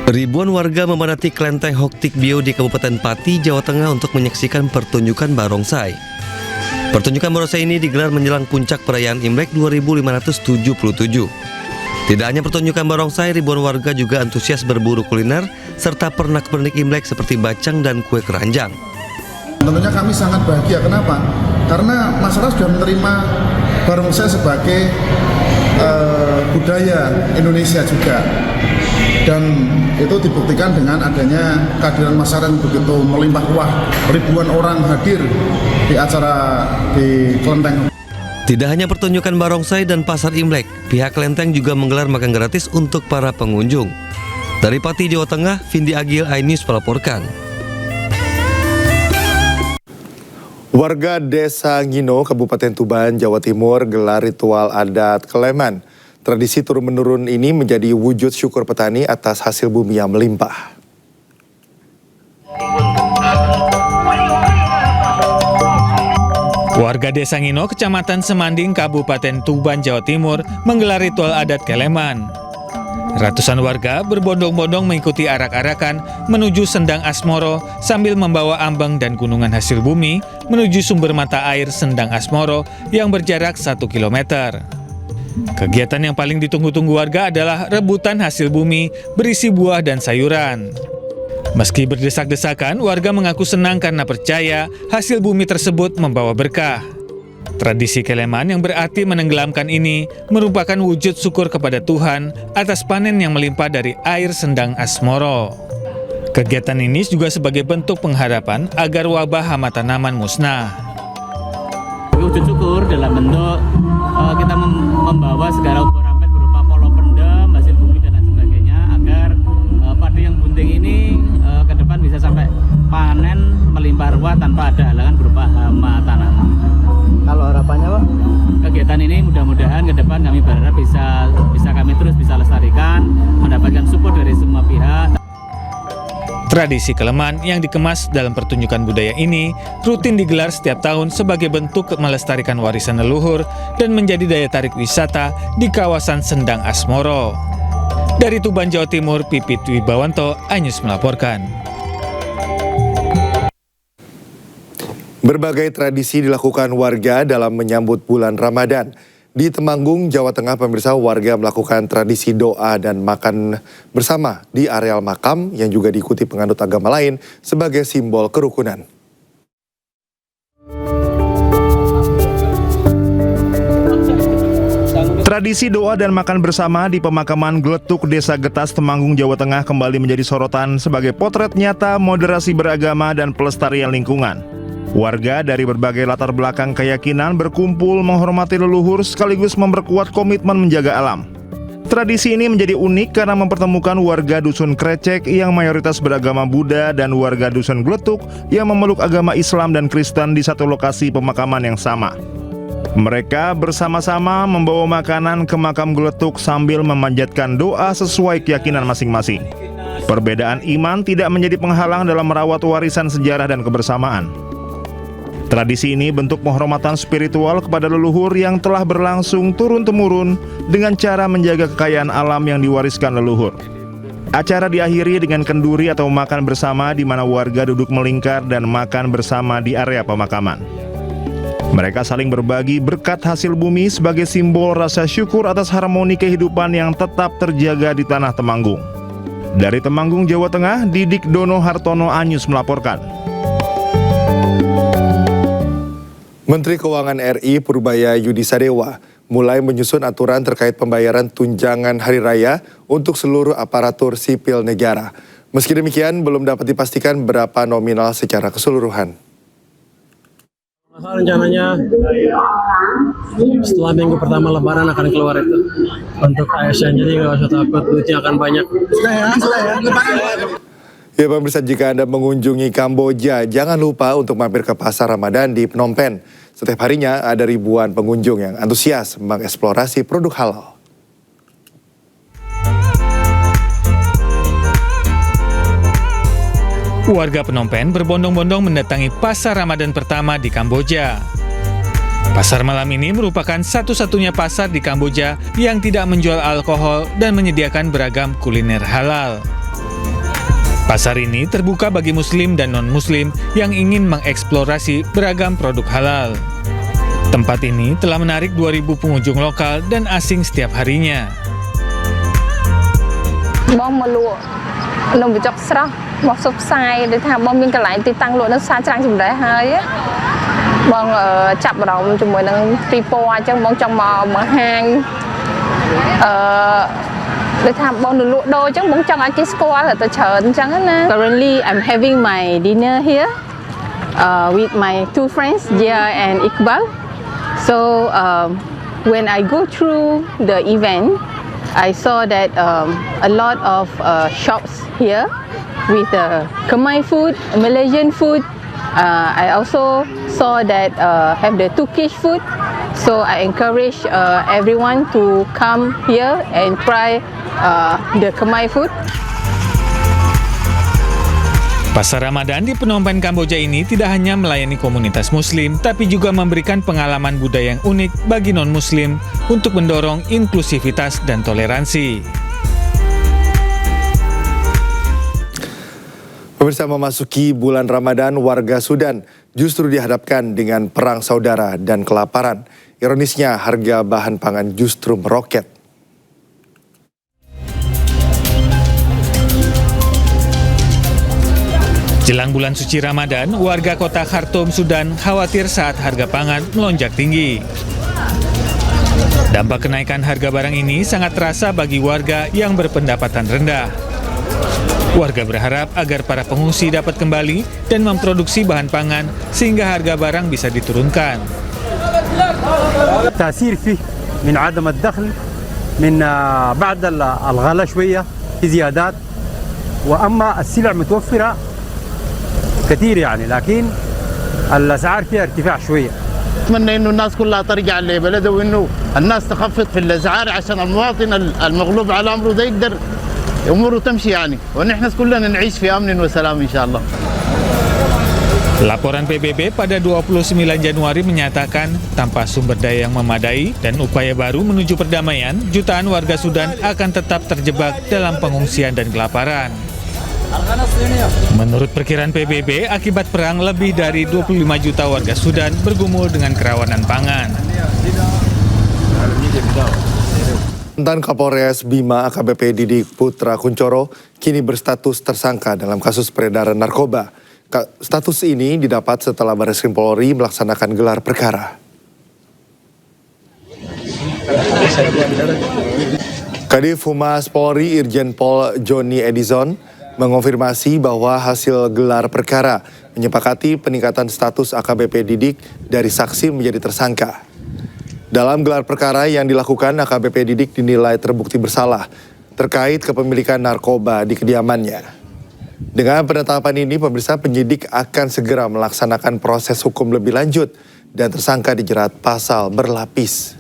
Ribuan warga memadati Kelenteng Hoktik Bio di Kabupaten Pati, Jawa Tengah untuk menyaksikan pertunjukan barongsai. Pertunjukan barongsai ini digelar menjelang puncak perayaan Imlek 2577. Tidak hanya pertunjukan barongsai, ribuan warga juga antusias berburu kuliner serta pernak-pernik Imlek seperti bacang dan kue keranjang. Tentunya kami sangat bahagia. Kenapa? Karena masyarakat sudah menerima barongsai sebagai budaya Indonesia juga. Dan itu dibuktikan dengan adanya kehadiran masyarakat yang begitu melimpah ruah. Ribuan orang hadir di acara di Kelenteng. Tidak hanya pertunjukan barongsai dan pasar Imlek, pihak Kelenteng juga menggelar makan gratis untuk para pengunjung. Dari Pati, Jawa Tengah, Vindi Agil, iNews melaporkan. Warga Desa Ngino, Kabupaten Tuban, Jawa Timur gelar ritual adat Keleman. Tradisi turun-menurun ini menjadi wujud syukur petani atas hasil bumi yang melimpah. Warga Desa Ngino, Kecamatan Semanding, Kabupaten Tuban, Jawa Timur menggelar ritual adat Keleman. Ratusan warga berbondong-bondong mengikuti arak-arakan menuju Sendang Asmoro sambil membawa ambang dan gunungan hasil bumi menuju sumber mata air Sendang Asmoro yang berjarak 1 km. Kegiatan yang paling ditunggu-tunggu warga adalah rebutan hasil bumi berisi buah dan sayuran. Meski berdesak-desakan, warga mengaku senang karena percaya hasil bumi tersebut membawa berkah. Tradisi Keleman yang berarti menenggelamkan ini merupakan wujud syukur kepada Tuhan atas panen yang melimpah dari air Sendang Asmoro. Kegiatan ini juga sebagai bentuk pengharapan agar wabah hama tanaman musnah. Wujud syukur dalam bentuk kita membawa segala umparampet berupa polo pendem, hasil bumi dan lain sebagainya agar padi yang bunting ini ke depan bisa sampai panen melimpah ruah tanpa ada halangan berupa hama tanaman. Kalau harapannya Pak? Kegiatan ini mudah-mudahan ke depan kami berharap bisa kami terus bisa lestarikan, mendapatkan support dari semua pihak. Tradisi Keleman yang dikemas dalam pertunjukan budaya ini rutin digelar setiap tahun sebagai bentuk melestarikan warisan leluhur dan menjadi daya tarik wisata di kawasan Sendang Asmoro. Dari Tuban, Jawa Timur, Pipit Wibawanto, iNews melaporkan. Berbagai tradisi dilakukan warga dalam menyambut bulan Ramadan. Di Temanggung, Jawa Tengah, pemirsa, warga melakukan tradisi doa dan makan bersama di areal makam yang juga diikuti penganut agama lain sebagai simbol kerukunan. Tradisi doa dan makan bersama di pemakaman Gletuk, Desa Getas, Temanggung, Jawa Tengah kembali menjadi sorotan sebagai potret nyata moderasi beragama dan pelestarian lingkungan. Warga dari berbagai latar belakang keyakinan berkumpul menghormati leluhur sekaligus memperkuat komitmen menjaga alam. Tradisi ini menjadi unik karena mempertemukan warga Dusun Krecek yang mayoritas beragama Buddha dan warga Dusun Gletuk yang memeluk agama Islam dan Kristen di satu lokasi pemakaman yang sama. Mereka bersama-sama membawa makanan ke makam Gletuk sambil memanjatkan doa sesuai keyakinan masing-masing. Perbedaan iman tidak menjadi penghalang dalam merawat warisan sejarah dan kebersamaan. Tradisi ini bentuk penghormatan spiritual kepada leluhur yang telah berlangsung turun-temurun dengan cara menjaga kekayaan alam yang diwariskan leluhur. Acara diakhiri dengan kenduri atau makan bersama di mana warga duduk melingkar dan makan bersama di area pemakaman. Mereka saling berbagi berkat hasil bumi sebagai simbol rasa syukur atas harmoni kehidupan yang tetap terjaga di tanah Temanggung. Dari Temanggung, Jawa Tengah, Didik Dono Hartono, iNews melaporkan. Menteri Keuangan RI Purbaya Yudi Sadewa mulai menyusun aturan terkait pembayaran tunjangan hari raya untuk seluruh aparatur sipil negara. Meski demikian, belum dapat dipastikan berapa nominal secara keseluruhan. Rencananya setelah minggu pertama Lebaran akan keluar itu untuk ASN, jadi nggak usah takut, duitnya akan banyak. Ya pemirsa, jika Anda mengunjungi Kamboja, jangan lupa untuk mampir ke Pasar Ramadan di Phnom Penh. Setiap harinya ada ribuan pengunjung yang antusias mengeksplorasi produk halal. Warga Phnom Penh berbondong-bondong mendatangi Pasar Ramadan pertama di Kamboja. Pasar malam ini merupakan satu-satunya pasar di Kamboja yang tidak menjual alkohol dan menyediakan beragam kuliner halal. Pasar ini terbuka bagi muslim dan non-muslim yang ingin mengeksplorasi beragam produk halal. Tempat ini telah menarik 2.000 pengunjung lokal dan asing setiap harinya. Bong meluk nông bịch srah bong sop sai để tham bong មានកន្លែងទីតាំងលក់នៅផ្សារច្រាំងចម្រេះហើយបងចាប់អារម្មណ៍ជាមួយនឹងទីពណ៌អញ្ចឹងបងចង់មកបង្ហាញដូចថាបងនៅលក់ដូរអញ្ចឹងបងចង់ឲ្យគេស្គាល់ទៅច្រើនអញ្ចឹងណា Currently I'm having my dinner here with my two friends Jia and Iqbal. So when I go through the event, I saw that a lot of shops here with Khmer food, Malaysian food. I also saw that have the Turkish food. So I encourage everyone to come here and try the Khmer food. Pasar Ramadan di Phnom Penh, Kamboja ini tidak hanya melayani komunitas muslim, tapi juga memberikan pengalaman budaya yang unik bagi non-muslim untuk mendorong inklusivitas dan toleransi. Pemirsa, memasuki bulan Ramadan, warga Sudan justru dihadapkan dengan perang saudara dan kelaparan. Ironisnya, harga bahan pangan justru meroket. Jelang bulan suci Ramadan, warga kota Khartoum, Sudan khawatir saat harga pangan melonjak tinggi. Dampak kenaikan harga barang ini sangat terasa bagi warga yang berpendapatan rendah. Warga berharap agar para pengungsi dapat kembali dan memproduksi bahan pangan sehingga harga barang bisa diturunkan. تأثير فيه من عدم الدخل من بعد الغلاء شوية في زيادات وأما السلع متوفرة كثير يعني لكن الأسعار فيها ارتفاع شوية. أتمنى إنه الناس كلها ترجع لبلده وإنه الناس تخفض في الأسعار عشان المواطن المغلوب على أمره ده يقدر أموره تمشي يعني ونحن كلنا نعيش في أمن وسلام إن شاء الله. Laporan PBB pada 29 Januari menyatakan tanpa sumber daya yang memadai dan upaya baru menuju perdamaian, jutaan warga Sudan akan tetap terjebak dalam pengungsian dan kelaparan. Menurut perkiraan PBB, akibat perang lebih dari 25 juta warga Sudan bergumul dengan kerawanan pangan. Mantan Kapolres Bima AKBP Didik Putra Kuncoro kini berstatus tersangka dalam kasus peredaran narkoba. Status ini didapat setelah Barreskrim Polri melaksanakan gelar perkara. Kadif Humas Polri Irjen Pol Joni Edison mengonfirmasi bahwa hasil gelar perkara menyepakati peningkatan status AKBP Didik dari saksi menjadi tersangka. Dalam gelar perkara yang dilakukan, AKBP Didik dinilai terbukti bersalah terkait kepemilikan narkoba di kediamannya. Dengan penetapan ini, pemirsa, penyidik akan segera melaksanakan proses hukum lebih lanjut dan tersangka dijerat pasal berlapis.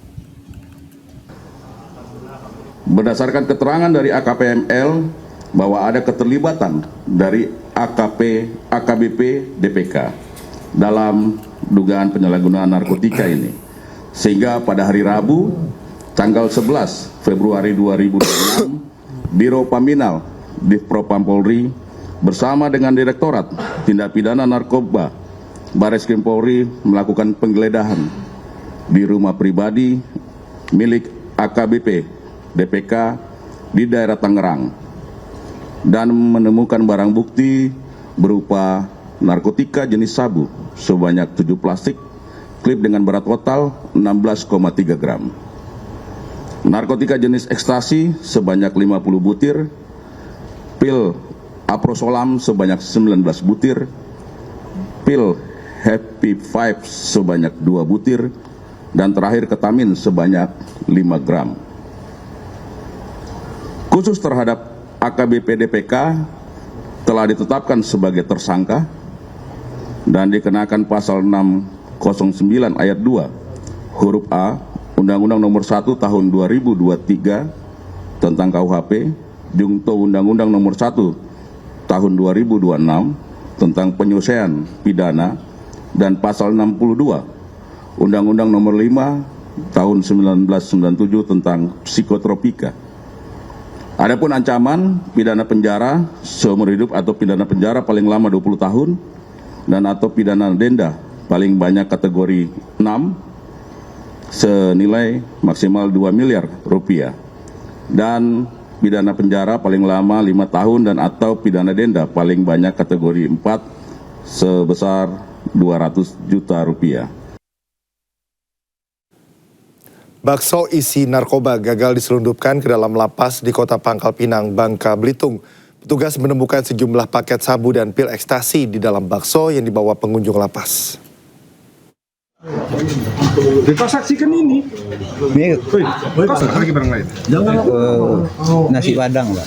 Berdasarkan keterangan dari AKPML bahwa ada keterlibatan dari AKBP DPK dalam dugaan penyalahgunaan narkotika ini. Sehingga pada hari Rabu, tanggal 11 Februari 2026, Biro Paminal Divpropam Polri bersama dengan Direktorat Tindak Pidana Narkoba Barreskrim Polri melakukan penggeledahan di rumah pribadi milik AKBP DPK di daerah Tangerang dan menemukan barang bukti berupa narkotika jenis sabu sebanyak 7 plastik, klip dengan berat total 16,3 gram, narkotika jenis ekstasi sebanyak 50 butir, pil Aprosolam sebanyak 19 butir, pil Happy Vibes sebanyak 2 butir, dan terakhir ketamin sebanyak 5 gram. Khusus terhadap AKBP DPK telah ditetapkan sebagai tersangka dan dikenakan pasal 609 ayat 2 huruf A Undang-Undang Nomor 1 Tahun 2023 tentang KUHP, Jungto Undang-Undang Nomor 1 Tahun 2026 tentang penyelesaian pidana dan pasal 62 Undang-Undang Nomor 5 Tahun 1997 tentang psikotropika. Adapun ancaman pidana penjara seumur hidup atau pidana penjara paling lama 20 tahun dan atau pidana denda paling banyak kategori 6 senilai maksimal 2 miliar rupiah dan pidana penjara paling lama 5 tahun dan atau pidana denda paling banyak kategori 4 sebesar 200 juta rupiah. Bakso isi narkoba gagal diselundupkan ke dalam lapas di Kota Pangkal Pinang, Bangka Belitung. Petugas menemukan sejumlah paket sabu dan pil ekstasi di dalam bakso yang dibawa pengunjung lapas. Kita saksikan ini. Ini lagi barang lain. Jangan nasi padang, Pak.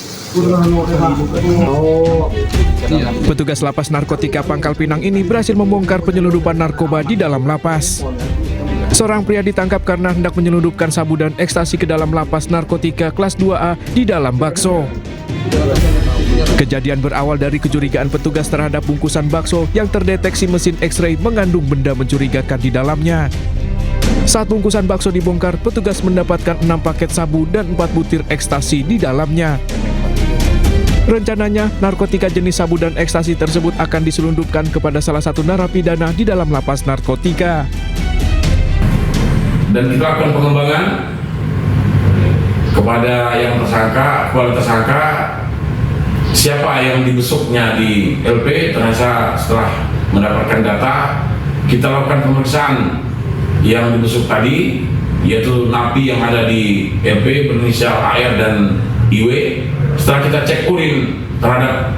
Petugas lapas narkotika Pangkal Pinang ini berhasil membongkar penyelundupan narkoba di dalam lapas. Seorang pria ditangkap karena hendak menyelundupkan sabu dan ekstasi ke dalam lapas narkotika kelas 2A di dalam bakso. Kejadian berawal dari kecurigaan petugas terhadap bungkusan bakso yang terdeteksi mesin X-ray mengandung benda mencurigakan di dalamnya. Saat bungkusan bakso dibongkar, petugas mendapatkan 6 paket sabu dan 4 butir ekstasi di dalamnya. Rencananya, narkotika jenis sabu dan ekstasi tersebut akan diselundupkan kepada salah satu narapidana di dalam lapas narkotika. Dan kita lakukan pengembangan kepada yang tersangka, kepada tersangka siapa yang dibesuknya di LP. Ternyata setelah mendapatkan data, kita lakukan pemeriksaan yang dibesuk tadi, yaitu napi yang ada di LP berinisial AR dan IW. Setelah kita cek urin terhadap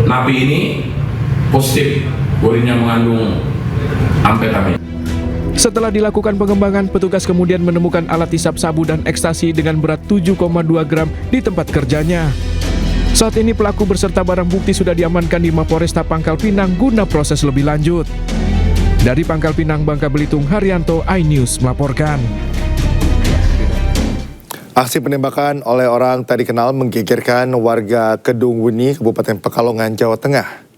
napi ini, positif urinnya mengandung amfetamin. Setelah dilakukan pengembangan, petugas kemudian menemukan alat hisap sabu dan ekstasi dengan berat 7,2 gram di tempat kerjanya. Saat ini pelaku beserta barang bukti sudah diamankan di Mapolresta Pangkal Pinang guna proses lebih lanjut. Dari Pangkal Pinang, Bangka Belitung, Haryanto, iNews melaporkan. Aksi penembakan oleh orang tak dikenal menggegerkan warga Kedung Weni, Kabupaten Pekalongan, Jawa Tengah.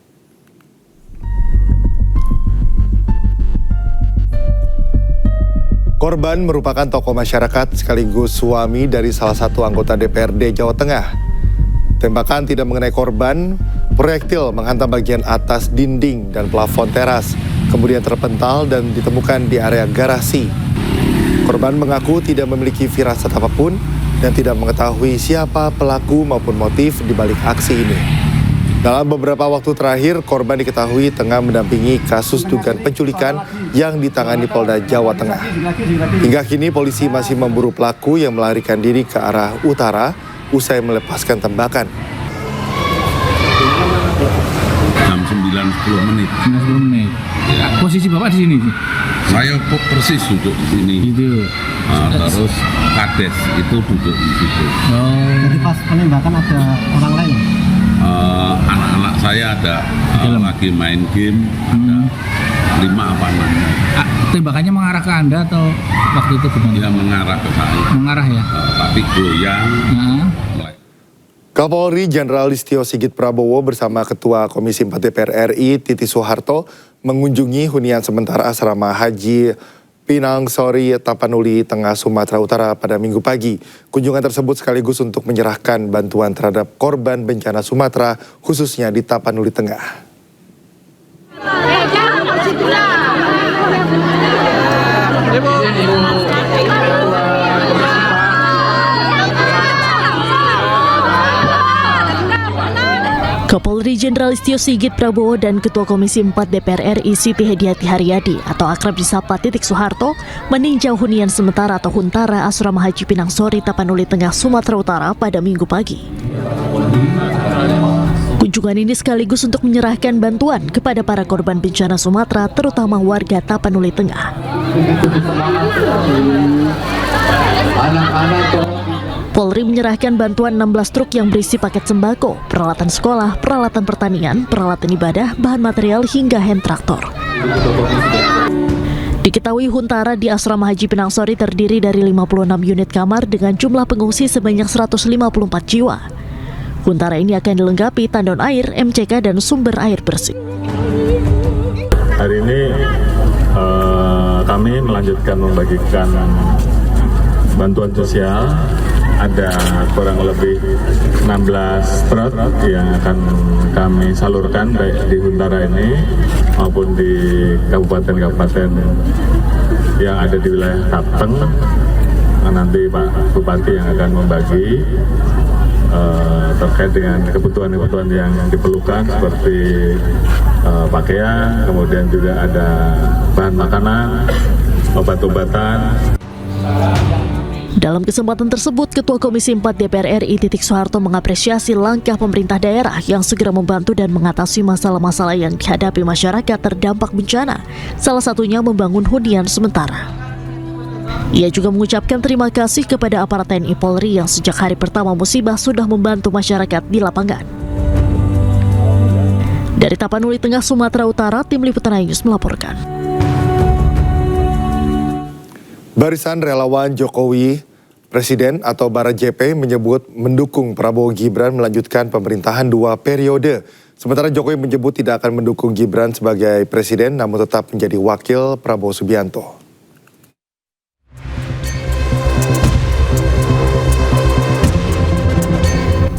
Korban merupakan tokoh masyarakat sekaligus suami dari salah satu anggota DPRD Jawa Tengah. Tembakan tidak mengenai korban, proyektil menghantam bagian atas dinding dan plafon teras, kemudian terpental dan ditemukan di area garasi. Korban mengaku tidak memiliki firasat apapun dan tidak mengetahui siapa pelaku maupun motif di balik aksi ini. Dalam beberapa waktu terakhir, korban diketahui tengah mendampingi kasus dugaan penculikan yang ditangani Polda Jawa Tengah. Hingga kini polisi masih memburu pelaku yang melarikan diri ke arah utara usai melepaskan tembakan. Jam 9.10 menit. 9-10 menit. Ya. Posisi Bapak di sini sih? Saya persis duduk di sini. Gitu. Terus Kades itu duduk di situ. Jadi pas penembakan ada orang lain? Anak-anak saya ada lagi main game, ada 5 apa 6. Tembakannya mengarah ke Anda atau waktu itu gimana? Ya mengarah ke saya. Mengarah ya? Tapi goyang. Kapolri Jenderal Listio Sigit Prabowo bersama Ketua Komisi 4 DPR RI Titi Soeharto mengunjungi hunian sementara asrama Haji Pinang Sori, Tapanuli, Tengah Sumatera Utara pada Minggu pagi. Kunjungan tersebut sekaligus untuk menyerahkan bantuan terhadap korban bencana Sumatera, khususnya di Tapanuli Tengah. Kapolri Jenderal Listio Sigit Prabowo dan Ketua Komisi 4 DPR RI Siti Hediati Haryadi atau akrab disapa Titik Soeharto meninjau hunian sementara atau Huntara Asrama Haji Pinang Sori, Tapanuli Tengah, Sumatera Utara pada Minggu pagi. Kunjungan ini sekaligus untuk menyerahkan bantuan kepada para korban bencana Sumatera, terutama warga Tapanuli Tengah. Polri menyerahkan bantuan 16 truk yang berisi paket sembako, peralatan sekolah, peralatan pertanian, peralatan ibadah, bahan material hingga hand traktor. Diketahui Huntara di Asrama Haji Pinang Sori terdiri dari 56 unit kamar dengan jumlah pengungsi sebanyak 154 jiwa. Huntara ini akan dilengkapi tandon air, MCK, dan sumber air bersih. Hari ini kami melanjutkan membagikan bantuan sosial. Ada kurang lebih 16 truk yang akan kami salurkan baik di Huntara ini maupun di kabupaten-kabupaten yang ada di wilayah Kapten. Nanti Pak Bupati yang akan membagi terkait dengan kebutuhan-kebutuhan yang diperlukan seperti pakaian, kemudian juga ada bahan makanan, obat-obatan. Dalam kesempatan tersebut, Ketua Komisi 4 DPR RI Titik Soeharto mengapresiasi langkah pemerintah daerah yang segera membantu dan mengatasi masalah-masalah yang dihadapi masyarakat terdampak bencana, salah satunya membangun hunian sementara. Ia juga mengucapkan terima kasih kepada aparat TNI Polri yang sejak hari pertama musibah sudah membantu masyarakat di lapangan. Dari Tapanuli Tengah, Sumatera Utara, Tim Liputan iNews melaporkan. Barisan Relawan Jokowi Presiden atau Barat JP menyebut mendukung Prabowo Gibran melanjutkan pemerintahan 2 periode. Sementara Jokowi menyebut tidak akan mendukung Gibran sebagai presiden namun tetap menjadi wakil Prabowo Subianto.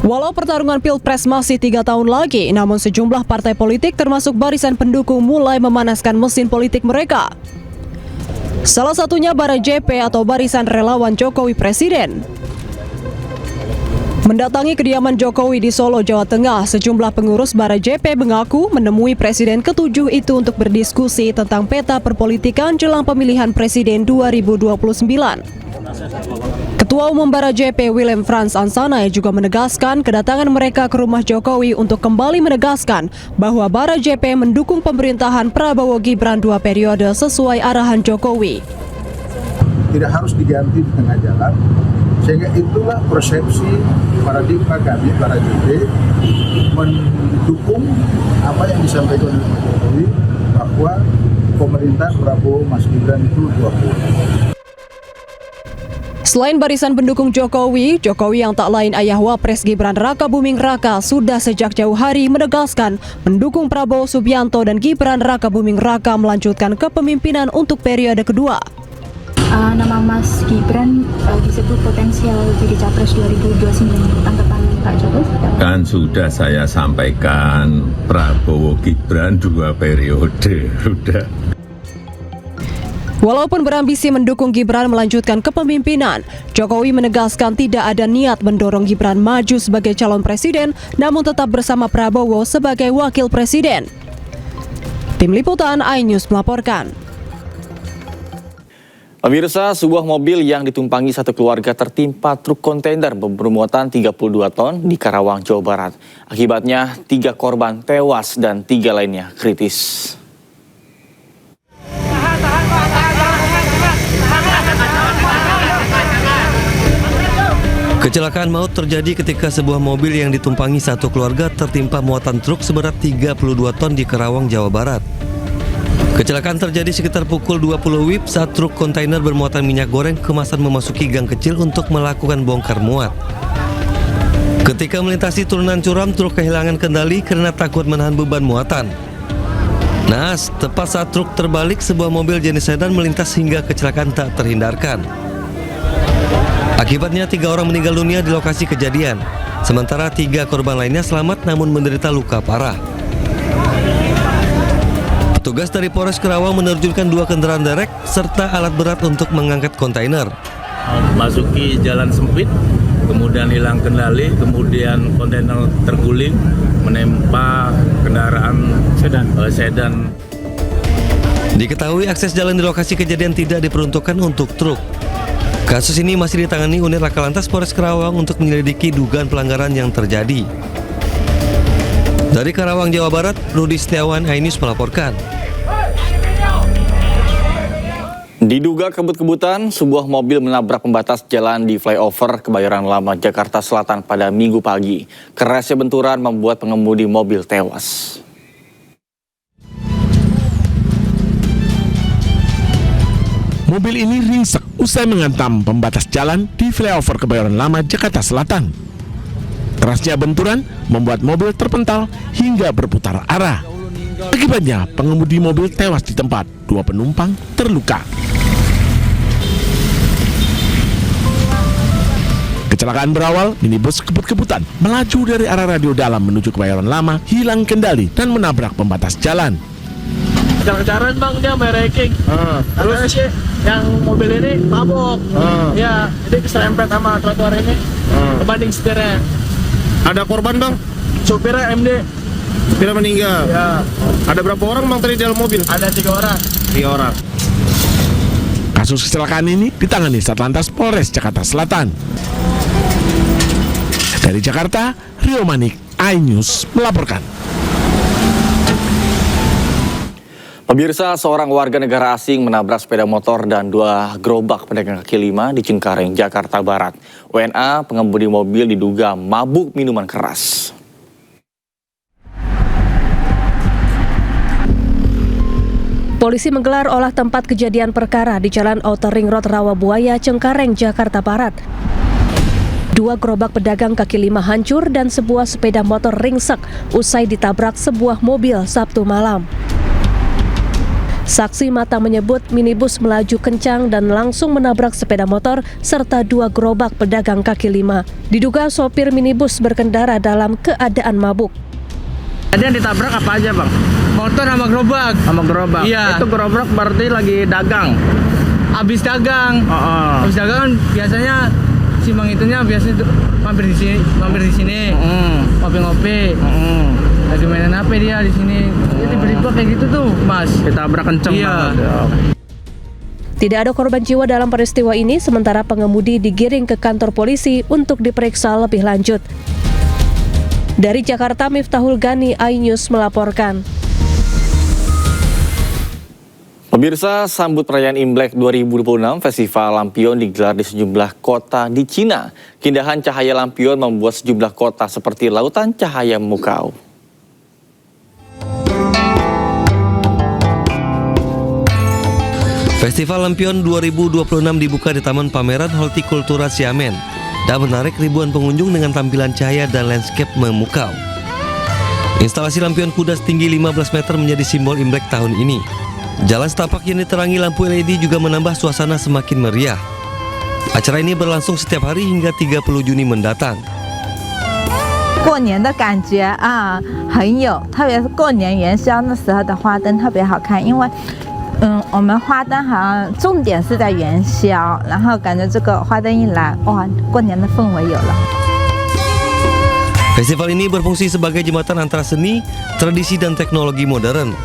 Walau pertarungan Pilpres masih 3 tahun lagi, namun sejumlah partai politik termasuk barisan pendukung mulai memanaskan mesin politik mereka. Salah satunya Barat JP atau Barisan Relawan Jokowi Presiden. Mendatangi kediaman Jokowi di Solo, Jawa Tengah, sejumlah pengurus Bara JP mengaku menemui Presiden ke-7 itu untuk berdiskusi tentang peta perpolitikan jelang pemilihan Presiden 2029. Ketua Umum Bara JP Willem Frans Ansanai juga menegaskan kedatangan mereka ke rumah Jokowi untuk kembali menegaskan bahwa Bara JP mendukung pemerintahan Prabowo Gibran 2 periode sesuai arahan Jokowi. Tidak harus diganti di tengah jalan, sehingga itulah persepsi paradigma kami para JP mendukung apa yang disampaikan oleh Pak Jokowi bahwa pemerintah Prabowo Mas Gibran itu 20. Selain barisan pendukung Jokowi yang tak lain ayah Wapres Gibran Raka Buming Raka sudah sejak jauh hari menegaskan mendukung Prabowo Subianto dan Gibran Raka Buming Raka melanjutkan kepemimpinan untuk periode kedua. Nama Mas Gibran disebut potensial jadi Capres 2029. Tanggapan Pak Jokowi? Kan sudah saya sampaikan, Prabowo Gibran 2 periode, sudah. Walaupun berambisi mendukung Gibran melanjutkan kepemimpinan, Jokowi menegaskan tidak ada niat mendorong Gibran maju sebagai calon presiden, namun tetap bersama Prabowo sebagai wakil presiden. Tim Liputan iNews melaporkan. Pemirsa, sebuah mobil yang ditumpangi satu keluarga tertimpa truk kontainer bermuatan 32 ton di Karawang, Jawa Barat. Akibatnya 3 korban tewas dan 3 lainnya kritis. Kecelakaan maut terjadi ketika sebuah mobil yang ditumpangi satu keluarga tertimpa muatan truk seberat 32 ton di Karawang, Jawa Barat. Kecelakaan terjadi sekitar pukul 20 WIB saat truk kontainer bermuatan minyak goreng kemasan memasuki gang kecil untuk melakukan bongkar muat. Ketika melintasi turunan curam, truk kehilangan kendali karena takut menahan beban muatan. Naas, tepat saat truk terbalik, sebuah mobil jenis sedan melintas hingga kecelakaan tak terhindarkan. Akibatnya 3 orang meninggal dunia di lokasi kejadian, sementara 3 korban lainnya selamat namun menderita luka parah. Petugas dari Polres Karawang menerjunkan 2 kendaraan derek serta alat berat untuk mengangkat kontainer. Masuki jalan sempit, kemudian hilang kendali, kemudian kontainer terguling menimpa kendaraan sedan. Diketahui akses jalan di lokasi kejadian tidak diperuntukkan untuk truk. Kasus ini masih ditangani unit Laka Lantas Polres Karawang untuk menyelidiki dugaan pelanggaran yang terjadi. Dari Karawang, Jawa Barat, Rudi Setiawan, iNews melaporkan. Diduga kebut-kebutan, sebuah mobil menabrak pembatas jalan di flyover Kebayoran Lama, Jakarta Selatan pada Minggu pagi. Kerasnya benturan membuat pengemudi mobil tewas. Mobil ini ringsek usai menghantam pembatas jalan di flyover Kebayoran Lama, Jakarta Selatan. Kerasnya benturan membuat mobil terpental hingga berputar arah. Akibatnya pengemudi mobil tewas di tempat, 2 penumpang terluka. Kecelakaan berawal, minibus kebut-kebutan melaju dari arah Radio Dalam menuju Kebayoran Lama, hilang kendali dan menabrak pembatas jalan. Kejar-kejaran bang, dia mereking. Terus yang mobil ini mabok. Ya, jadi keserempet sama trotoar ini. Kebanding setirnya. Ada korban bang? Supirnya MD. Supirnya meninggal? Ya. Ada berapa orang bang tadi dalam mobil? Ada 3 orang. 3 orang. Kasus kecelakaan ini ditangani Satlantas Polres Jakarta Selatan. Dari Jakarta, Rio Manik, iNews melaporkan. Pemirsa, seorang warga negara asing menabrak sepeda motor dan 2 gerobak pedagang kaki lima di Cengkareng, Jakarta Barat. WNA, pengemudi mobil diduga mabuk minuman keras. Polisi menggelar olah tempat kejadian perkara di Jalan Outer Ring Road Rawabuaya, Cengkareng, Jakarta Barat. 2 gerobak pedagang kaki lima hancur dan sebuah sepeda motor ringsek usai ditabrak sebuah mobil Sabtu malam. Saksi mata menyebut minibus melaju kencang dan langsung menabrak sepeda motor serta 2 gerobak pedagang kaki lima. Diduga sopir minibus berkendara dalam keadaan mabuk. Tadi yang ditabrak apa aja bang? Motor sama gerobak. Sama gerobak? Iya. Itu gerobak berarti lagi dagang? Habis dagang. Habis dagang biasanya si bang itunya biasanya mampir di sini, ngopi-ngopi. Lagi mainan HP dia di sini. Dia tiba-tiba kayak gitu tuh, Mas. Ditabrak kenceng banget. Tidak ada korban jiwa dalam peristiwa ini, sementara pengemudi digiring ke kantor polisi untuk diperiksa lebih lanjut. Dari Jakarta, Miftahul Gani, iNews melaporkan. Pemirsa, sambut perayaan Imlek 2026, Festival Lampion digelar di sejumlah kota di Cina. Keindahan cahaya lampion membuat sejumlah kota seperti lautan cahaya memukau. Festival Lampion 2026 dibuka di Taman Pameran Hortikultura Xiamen dan menarik ribuan pengunjung dengan tampilan cahaya dan landscape memukau. Instalasi lampion kuda setinggi 15 meter menjadi simbol Imlek tahun ini. Jalan setapak yang diterangi lampu LED juga menambah suasana semakin meriah. Acara ini berlangsung setiap hari hingga 30 Juni mendatang. 过年的感觉啊，很有，特别是过年元宵那时候的花灯特别好看，因为我们花灯好像重点是在元宵，然后感觉这个花灯一来，哇，过年的氛围有了。 Festival ini berfungsi sebagai jembatan antara seni, tradisi, dan teknologi modern.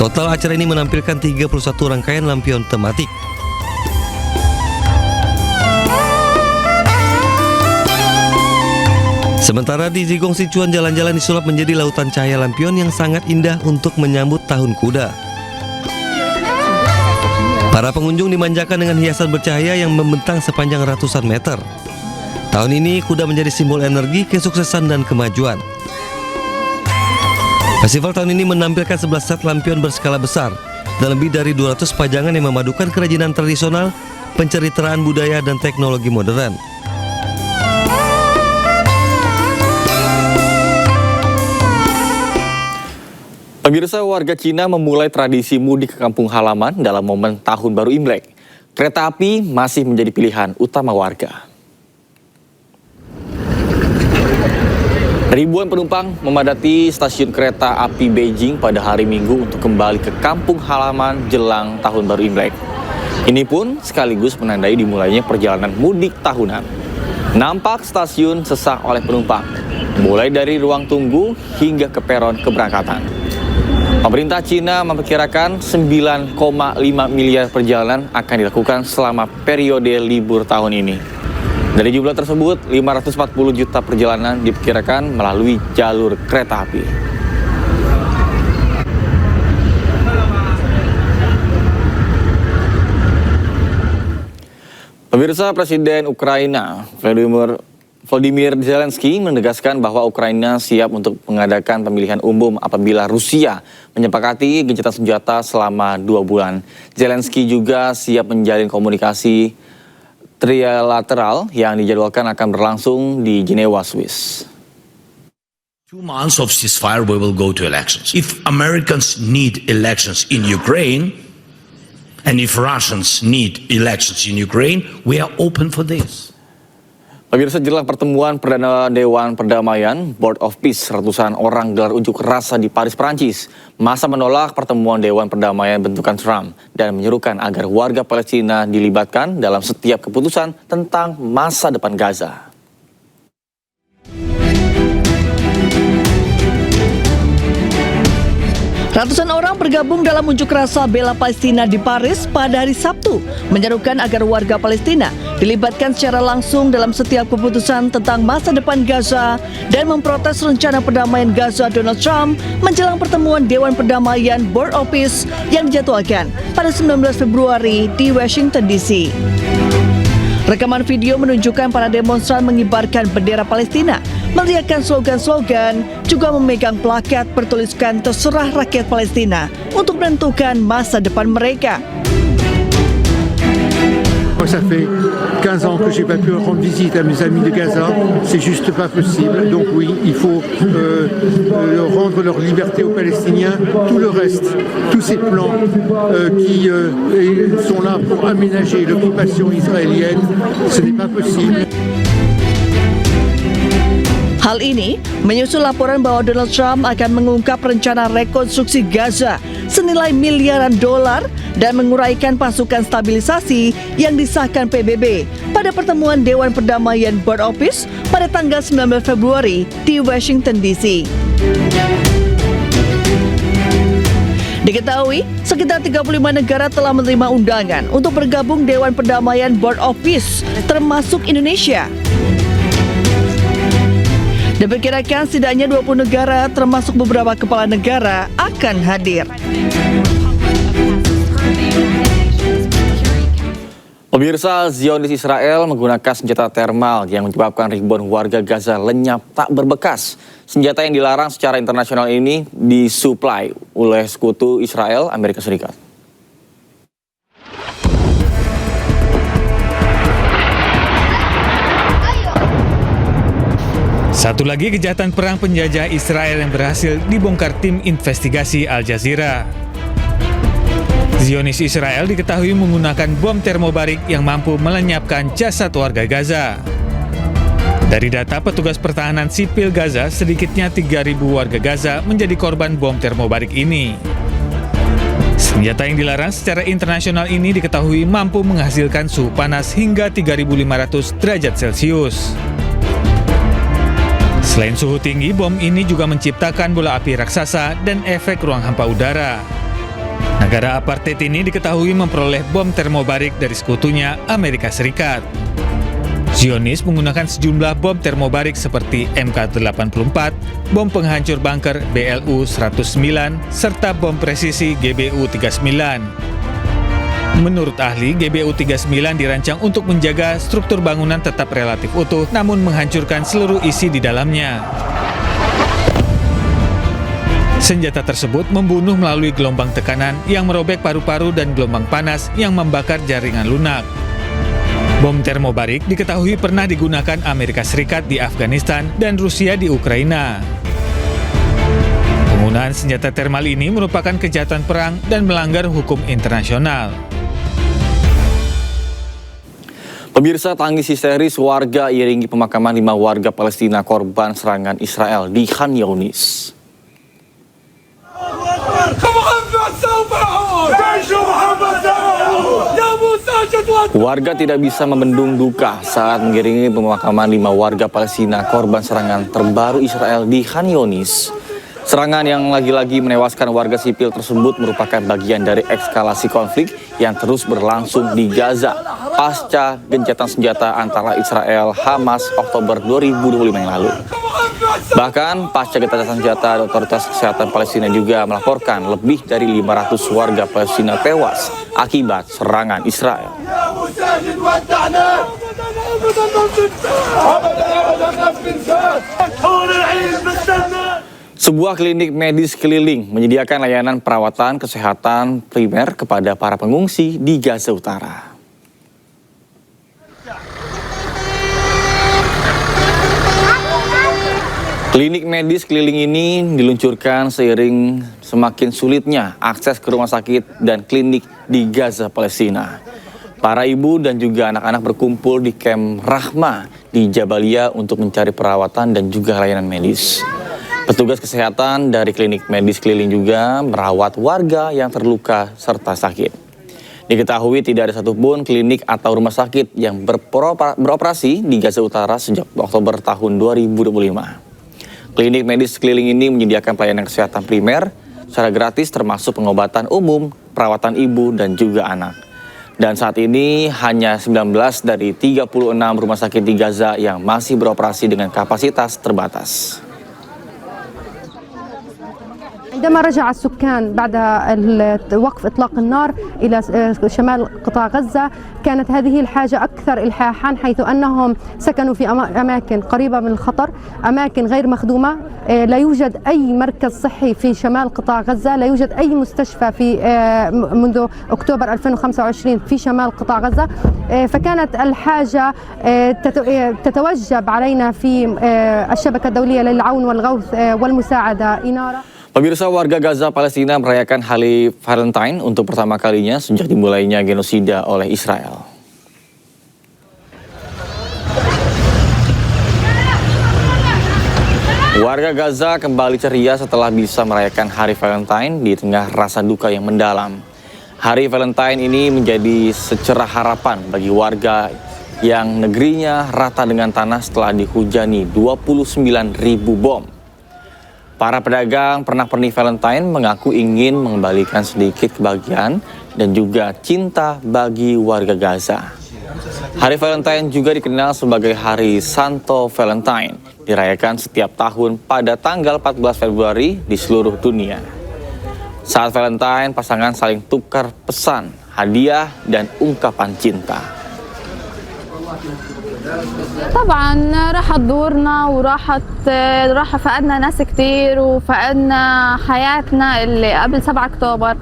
Total acara ini menampilkan 31 rangkaian lampion tematik. Sementara di Zigong Sichuan, jalan-jalan disulap menjadi lautan cahaya lampion yang sangat indah untuk menyambut Tahun Kuda. Para pengunjung dimanjakan dengan hiasan bercahaya yang membentang sepanjang ratusan meter. Tahun ini kuda menjadi simbol energi, kesuksesan, dan kemajuan. Festival tahun ini menampilkan 11 set lampion berskala besar dan lebih dari 200 pajangan yang memadukan kerajinan tradisional, penceritaan budaya, dan teknologi modern. Pemirsa, warga Cina memulai tradisi mudik ke kampung halaman dalam momen Tahun Baru Imlek. Kereta api masih menjadi pilihan utama warga. Ribuan penumpang memadati stasiun kereta api Beijing pada hari Minggu untuk kembali ke kampung halaman jelang Tahun Baru Imlek. Ini pun sekaligus menandai dimulainya perjalanan mudik tahunan. Nampak stasiun sesak oleh penumpang, mulai dari ruang tunggu hingga ke peron keberangkatan. Pemerintah Cina memperkirakan 9,5 miliar perjalanan akan dilakukan selama periode libur tahun ini. Dari jumlah tersebut, 540 juta perjalanan diperkirakan melalui jalur kereta api. Pemirsa, Presiden Ukraina Volodymyr Zelensky menegaskan bahwa Ukraina siap untuk mengadakan pemilihan umum apabila Rusia menyepakati gencatan senjata selama 2 bulan. Zelensky juga siap menjalin komunikasi trilateral yang dijadwalkan akan berlangsung di Jenewa, Swiss. 2 months of ceasefire, we will go to elections. If Americans need elections in Ukraine, and if Russians need elections in Ukraine, we are open for this. Pemirsa, jelang pertemuan Perdana Dewan Perdamaian Board of Peace, ratusan orang gelar unjuk rasa di Paris, Prancis. Massa menolak pertemuan Dewan Perdamaian bentukan Trump dan menyerukan agar warga Palestina dilibatkan dalam setiap keputusan tentang masa depan Gaza. Ratusan orang bergabung dalam unjuk rasa bela Palestina di Paris pada hari Sabtu, menyerukan agar warga Palestina dilibatkan secara langsung dalam setiap keputusan tentang masa depan Gaza dan memprotes rencana perdamaian Gaza Donald Trump menjelang pertemuan Dewan Perdamaian Board of Peace yang dijadwalkan pada 19 Februari di Washington DC. Rekaman video menunjukkan para demonstran mengibarkan bendera Palestina, meneriakkan slogan-slogan, juga memegang plakat bertuliskan terserah rakyat Palestina untuk menentukan masa depan mereka. Ça fait 15 ans que j'ai pas pu rendre visite à mes amis de Gaza, c'est juste pas possible. Donc oui, il faut rendre leur liberté aux Palestiniens. Tout le reste, tous ces plans qui sont là pour aménager l'occupation israélienne, ce n'est pas possible. Hal ini menyusul laporan bahwa Donald Trump akan mengungkap rencana rekonstruksi Gaza senilai miliaran dolar dan menguraikan pasukan stabilisasi yang disahkan PBB pada pertemuan Dewan Perdamaian Board Office pada tanggal 19 Februari di Washington DC. Diketahui, sekitar 35 negara telah menerima undangan untuk bergabung Dewan Perdamaian Board Office, termasuk Indonesia. Diperkirakan setidaknya 20 negara termasuk beberapa kepala negara akan hadir. Pemirsa, Zionis Israel menggunakan senjata thermal yang menyebabkan ribuan warga Gaza lenyap tak berbekas. Senjata yang dilarang secara internasional ini disuplai oleh sekutu Israel, Amerika Serikat. Satu lagi kejahatan perang penjajah Israel yang berhasil dibongkar tim investigasi Al Jazeera. Zionis Israel diketahui menggunakan bom termobarik yang mampu melenyapkan jasad warga Gaza. Dari data petugas pertahanan sipil Gaza, sedikitnya 3.000 warga Gaza menjadi korban bom termobarik ini. Senjata yang dilarang secara internasional ini diketahui mampu menghasilkan suhu panas hingga 3.500 derajat Celcius. Selain suhu tinggi, bom ini juga menciptakan bola api raksasa dan efek ruang hampa udara. Negara apartheid ini diketahui memperoleh bom termobarik dari sekutunya Amerika Serikat. Zionis menggunakan sejumlah bom termobarik seperti MK-84, bom penghancur bunker BLU-109, serta bom presisi GBU-39. Menurut ahli, GBU-39 dirancang untuk menjaga struktur bangunan tetap relatif utuh, namun menghancurkan seluruh isi di dalamnya. Senjata tersebut membunuh melalui gelombang tekanan yang merobek paru-paru dan gelombang panas yang membakar jaringan lunak. Bom termobarik diketahui pernah digunakan Amerika Serikat di Afghanistan dan Rusia di Ukraina. Penggunaan senjata termal ini merupakan kejahatan perang dan melanggar hukum internasional. Pemirsa, tangis histeris warga iringi pemakaman 5 warga Palestina korban serangan Israel di Khan Younis. Warga tidak bisa membendung duka saat mengiringi pemakaman 5 warga Palestina korban serangan terbaru Israel di Khan Younis. Serangan yang lagi-lagi menewaskan warga sipil tersebut merupakan bagian dari eskalasi konflik yang terus berlangsung di Gaza pasca gencatan senjata antara Israel Hamas Oktober 2025 yang lalu. Bahkan pasca gencatan senjata, otoritas kesehatan Palestina juga melaporkan lebih dari 500 warga Palestina tewas akibat serangan Israel. Sebuah klinik medis keliling menyediakan layanan perawatan kesehatan primer kepada para pengungsi di Gaza Utara. Klinik medis keliling ini diluncurkan seiring semakin sulitnya akses ke rumah sakit dan klinik di Gaza, Palestina. Para ibu dan juga anak-anak berkumpul di Camp Rahmah di Jabalia untuk mencari perawatan dan juga layanan medis. Petugas kesehatan dari klinik medis keliling juga merawat warga yang terluka serta sakit. Diketahui tidak ada satupun klinik atau rumah sakit yang beroperasi di Gaza Utara sejak Oktober tahun 2025. Klinik medis keliling ini menyediakan pelayanan kesehatan primer secara gratis termasuk pengobatan umum, perawatan ibu dan juga anak. Dan saat ini hanya 19 dari 36 rumah sakit di Gaza yang masih beroperasi dengan kapasitas terbatas. عندما رجع السكان بعد وقف إطلاق النار إلى شمال قطاع غزة كانت هذه الحاجة أكثر إلحاحا حيث أنهم سكنوا في أماكن قريبة من الخطر أماكن غير مخدومة لا يوجد أي مركز صحي في شمال قطاع غزة لا يوجد أي مستشفى في منذ أكتوبر 2025 في شمال قطاع غزة فكانت الحاجة تتوجب علينا في الشبكة الدولية للعون والغوث والمساعدة إنارة. Pemirsa, warga Gaza Palestina merayakan Hari Valentine untuk pertama kalinya sejak dimulainya genosida oleh Israel. Warga Gaza kembali ceria setelah bisa merayakan Hari Valentine di tengah rasa duka yang mendalam. Hari Valentine ini menjadi secerah harapan bagi warga yang negerinya rata dengan tanah setelah dihujani 29.000 bom. Para pedagang pernak-pernik Valentine mengaku ingin mengembalikan sedikit kebahagiaan dan juga cinta bagi warga Gaza. Hari Valentine juga dikenal sebagai Hari Santo Valentine, dirayakan setiap tahun pada tanggal 14 Februari di seluruh dunia. Saat Valentine, pasangan saling tukar pesan, hadiah, dan ungkapan cinta. طبعا راحت دورنا راح فقدنا ناس كتير وفقدنا حياتنا اللي قبل 7 أكتوبر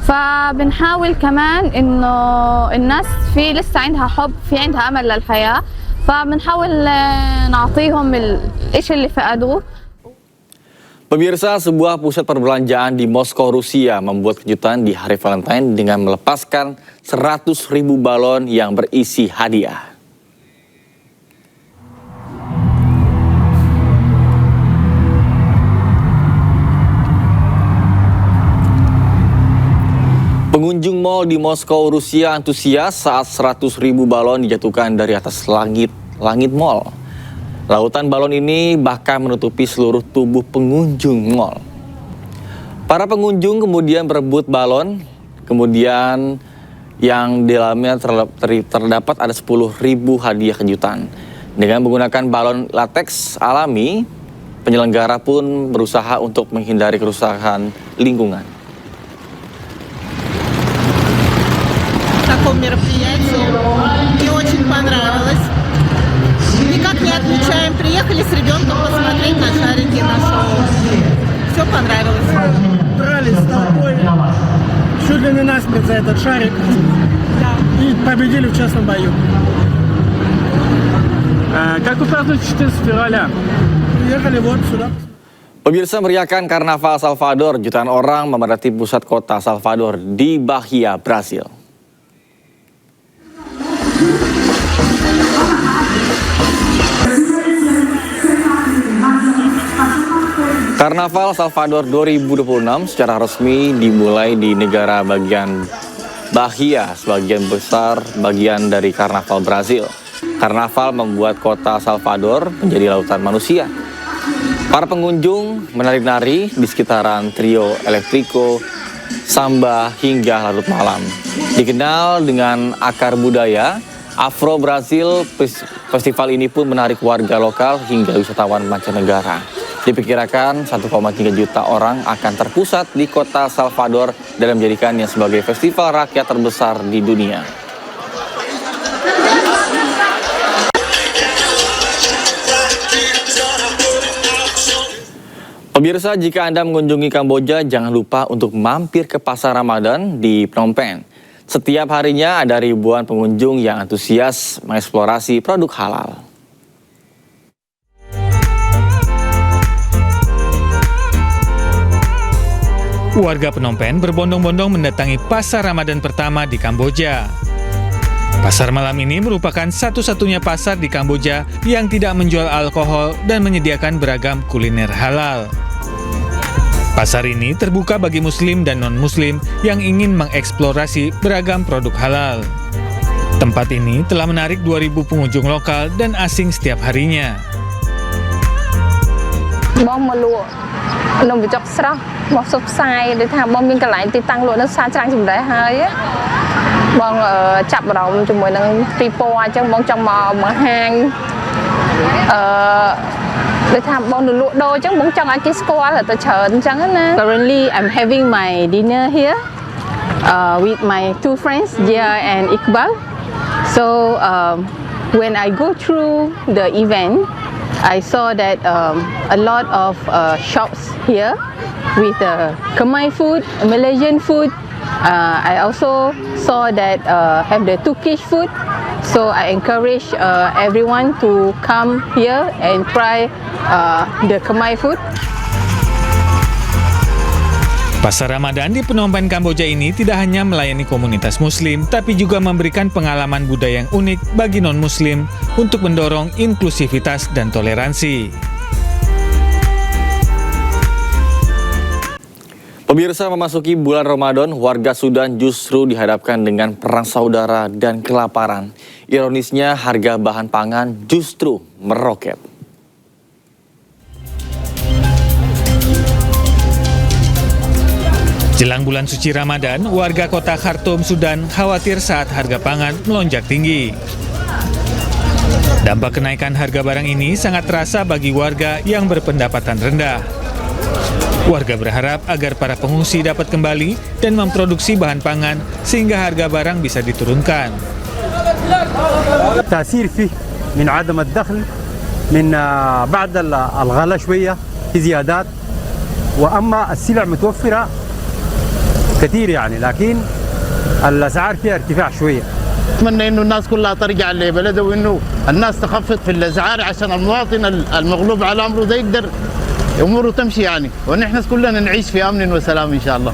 فبنحاول كمان إنه الناس في لسه عندها حب في عندها أمل للحياة فبنحاول نعطيهم الإشي اللي فقدوه. Pemirsa, sebuah pusat perbelanjaan di Moskow, Rusia membuat kejutan di Hari Valentine dengan melepaskan 100.000 balon yang berisi hadiah. Pengunjung mal di Moskow, Rusia antusias saat 100.000 balon dijatuhkan dari atas langit mal. Lautan balon ini bahkan menutupi seluruh tubuh pengunjung mal. Para pengunjung kemudian berebut balon, kemudian yang di dalamnya terdapat ada 10.000 hadiah kejutan. Dengan menggunakan balon lateks alami, penyelenggara pun berusaha untuk menghindari kerusakan lingkungan. Таком мероприятии. Мне очень понравилось. Никак не отмечаем. Приехали с ребенком посмотреть на шарики, на шоу. Все понравилось. Дрались с толпой. Чуть ли не насмерть за этот шарик. Да. И победили в честном бою. Как вы празднуете 14 февраля? Приехали вот сюда. Pemirsa, meriahkan Karnaval Salvador, jutaan orang memadati pusat kota Salvador di Bahia, Brasil. Karnaval Salvador 2026 secara resmi dimulai di negara bagian Bahia, sebagian besar bagian dari Karnaval Brasil. Karnaval membuat kota Salvador menjadi lautan manusia. Para pengunjung menari-nari di sekitaran trio elektriko, samba hingga larut malam. Dikenal dengan akar budaya, Afro Brazil, festival ini pun menarik warga lokal hingga wisatawan mancanegara. Diperkirakan 1,3 juta orang akan terpusat di kota Salvador dan menjadikannya sebagai festival rakyat terbesar di dunia. Pemirsa, jika Anda mengunjungi Kamboja, jangan lupa untuk mampir ke Pasar Ramadan di Phnom Penh. Setiap harinya ada ribuan pengunjung yang antusias mengeksplorasi produk halal. Warga Phnom Penh berbondong-bondong mendatangi pasar Ramadan pertama di Kamboja. Pasar malam ini merupakan satu-satunya pasar di Kamboja yang tidak menjual alkohol dan menyediakan beragam kuliner halal. Pasar ini terbuka bagi muslim dan non-muslim yang ingin mengeksplorasi beragam produk halal. Tempat ini telah menarik 2.000 pengunjung lokal dan asing setiap harinya. Currently, I'm having my dinner here with my 2 friends, Jia and Iqbal. So when I go through the event, I saw that a lot of shops here with Khmer food, Malaysian food. I also saw that have the Turkish food. So I encourage everyone to come here and try the Khmer food. Pasar Ramadan di Phnom Penh, Kamboja ini tidak hanya melayani komunitas muslim, tapi juga memberikan pengalaman budaya yang unik bagi non-muslim untuk mendorong inklusivitas dan toleransi. Pemirsa, memasuki bulan Ramadan, warga Sudan justru dihadapkan dengan perang saudara dan kelaparan. Ironisnya, harga bahan pangan justru meroket. Jelang bulan suci Ramadan, warga kota Khartoum, Sudan khawatir saat harga pangan melonjak tinggi. Dampak kenaikan harga barang ini sangat terasa bagi warga yang berpendapatan rendah. Warga berharap agar para pengungsi dapat kembali dan memproduksi bahan pangan sehingga harga barang bisa diturunkan. تأثير فيه من عدم الدخل من بعد الغلاء شوية في زيادات وأما السلع متوفرة كثير يعني لكن الأسعار فيها ارتفاع شوية. أتمنى إنه الناس كلها ترجع لبلده وإنه الناس تخفض في الأسعار عشان المواطن المغلوب على أمره ده يقدر أموره تمشي يعني ونحن كلنا نعيش في أمن وسلام إن شاء الله.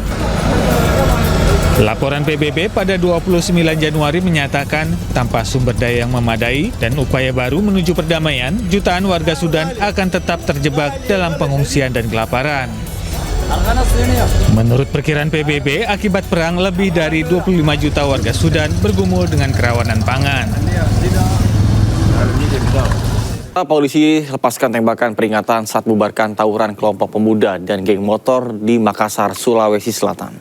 Laporan PBB pada 29 Januari menyatakan tanpa sumber daya yang memadai dan upaya baru menuju perdamaian, jutaan warga Sudan akan tetap terjebak dalam pengungsian dan kelaparan. Menurut perkiraan PBB, akibat perang lebih dari 25 juta warga Sudan bergumul dengan kerawanan pangan. Polisi lepaskan tembakan peringatan saat bubarkan tawuran kelompok pemuda dan geng motor di Makassar, Sulawesi Selatan.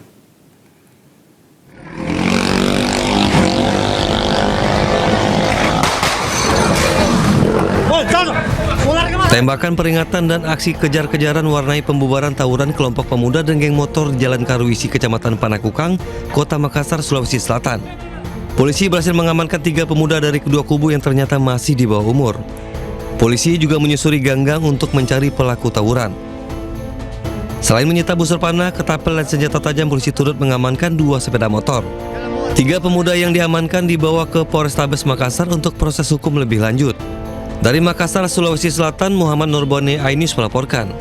Tembakan peringatan dan aksi kejar-kejaran warnai pembubaran tawuran kelompok pemuda dan geng motor di Jalan Karuisi, Kecamatan Panakukang, Kota Makassar, Sulawesi Selatan. Polisi berhasil mengamankan 3 pemuda dari kedua kubu yang ternyata masih di bawah umur. Polisi juga menyusuri ganggang untuk mencari pelaku tawuran. Selain menyita busur panah, ketapel dan senjata tajam, polisi turut mengamankan 2 sepeda motor. 3 pemuda yang diamankan dibawa ke Polrestabes Makassar untuk proses hukum lebih lanjut. Dari Makassar, Sulawesi Selatan, Muhammad Nurbone Ainis melaporkan.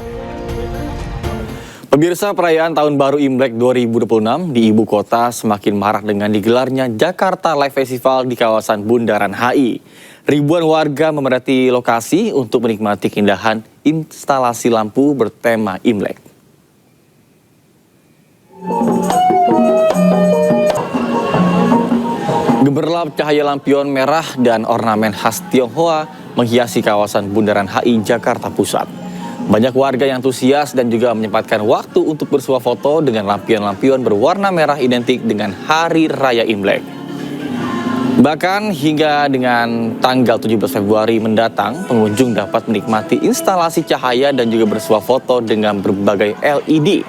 Pemirsa, perayaan Tahun Baru Imlek 2026 di ibu kota semakin marak dengan digelarnya Jakarta Live Festival di kawasan Bundaran HI. Ribuan warga memadati lokasi untuk menikmati keindahan instalasi lampu bertema Imlek. Gemerlap cahaya lampion merah dan ornamen khas Tionghoa menghiasi kawasan Bundaran HI Jakarta Pusat. Banyak warga yang antusias dan juga menyempatkan waktu untuk bersuah foto dengan lampion-lampion berwarna merah identik dengan Hari Raya Imlek. Bahkan hingga dengan tanggal 17 Februari mendatang, pengunjung dapat menikmati instalasi cahaya dan juga bersuah foto dengan berbagai LED.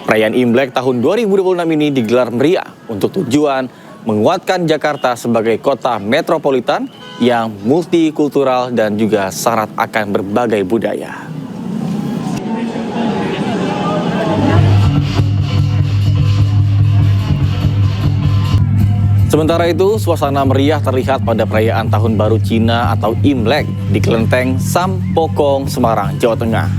Perayaan Imlek tahun 2026 ini digelar meriah untuk tujuan menguatkan Jakarta sebagai kota metropolitan yang multikultural dan juga syarat akan berbagai budaya. Sementara itu, suasana meriah terlihat pada perayaan Tahun Baru Cina atau Imlek di Kelenteng Sampokong, Semarang, Jawa Tengah.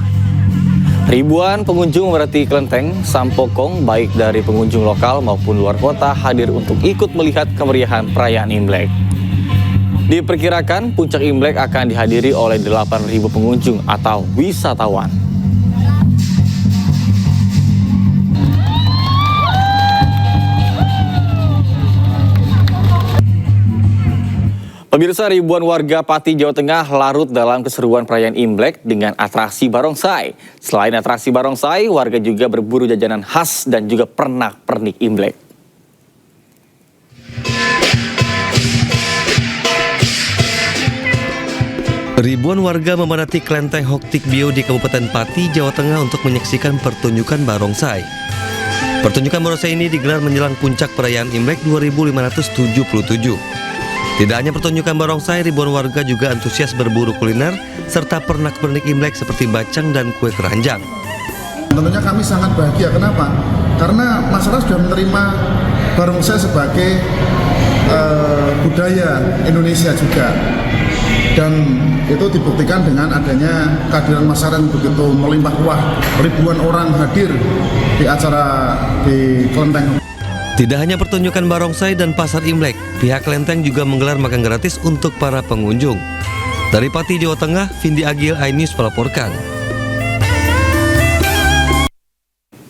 Ribuan pengunjung memadati Kelenteng Sampokong, baik dari pengunjung lokal maupun luar kota, hadir untuk ikut melihat kemeriahan perayaan Imlek. Diperkirakan puncak Imlek akan dihadiri oleh 8.000 pengunjung atau wisatawan. Pemirsa, ribuan warga Pati, Jawa Tengah larut dalam keseruan perayaan Imlek dengan atraksi barongsai. Selain atraksi barongsai, warga juga berburu jajanan khas dan juga pernak-pernik Imlek. Ribuan warga memadati Kelenteng Hoktik Bio di Kabupaten Pati, Jawa Tengah untuk menyaksikan pertunjukan barongsai. Pertunjukan barongsai ini digelar menjelang puncak perayaan Imlek 2577. Tidak hanya pertunjukan barongsai, ribuan warga juga antusias berburu kuliner serta pernak-pernik Imlek seperti bacang dan kue keranjang. Tentunya kami sangat bahagia. Kenapa? Karena masyarakat sudah menerima barongsai sebagai budaya Indonesia juga. Dan itu dibuktikan dengan adanya kehadiran masyarakat yang begitu melimpah ruah. Ribuan orang hadir di acara di Kelenteng. Tidak hanya pertunjukan barongsai dan pasar Imlek, pihak Kelenteng juga menggelar makan gratis untuk para pengunjung. Dari Pati, Jawa Tengah, Vindi Agil, iNews melaporkan.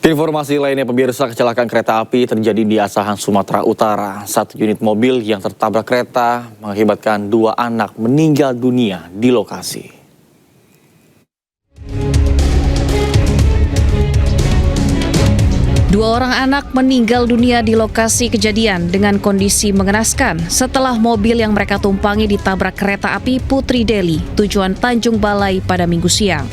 Informasi lainnya pemirsa, kecelakaan kereta api terjadi di Asahan, Sumatera Utara. Satu unit mobil yang tertabrak kereta mengakibatkan 2 anak meninggal dunia di lokasi. Dua orang anak meninggal dunia di lokasi kejadian dengan kondisi mengenaskan setelah mobil yang mereka tumpangi ditabrak kereta api Putri Deli tujuan Tanjung Balai pada Minggu siang.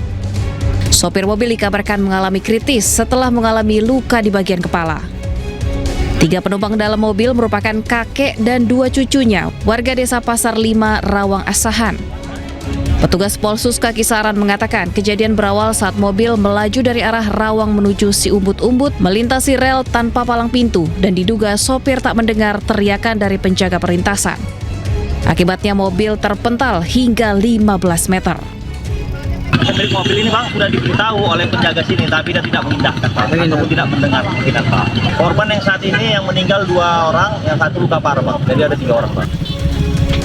Sopir mobil dikabarkan mengalami kritis setelah mengalami luka di bagian kepala. 3 penumpang dalam mobil merupakan kakek dan 2 cucunya, warga desa Pasar 5, Rawang Asahan. Petugas Polsuska Kisaran mengatakan kejadian berawal saat mobil melaju dari arah Rawang menuju Si Umbut-Umbut, melintasi rel tanpa palang pintu dan diduga sopir tak mendengar teriakan dari penjaga perlintasan. Akibatnya mobil terpental hingga 15 meter. Pemilik mobil ini Bang sudah diberitahu oleh penjaga sini, tapi dia tidak mengindahkan Pak, ataupun tidak mendengar mungkinan Pak. Korban yang saat ini yang meninggal 2 orang, yang 1 luka parah Bang, jadi ada 3 orang Pak.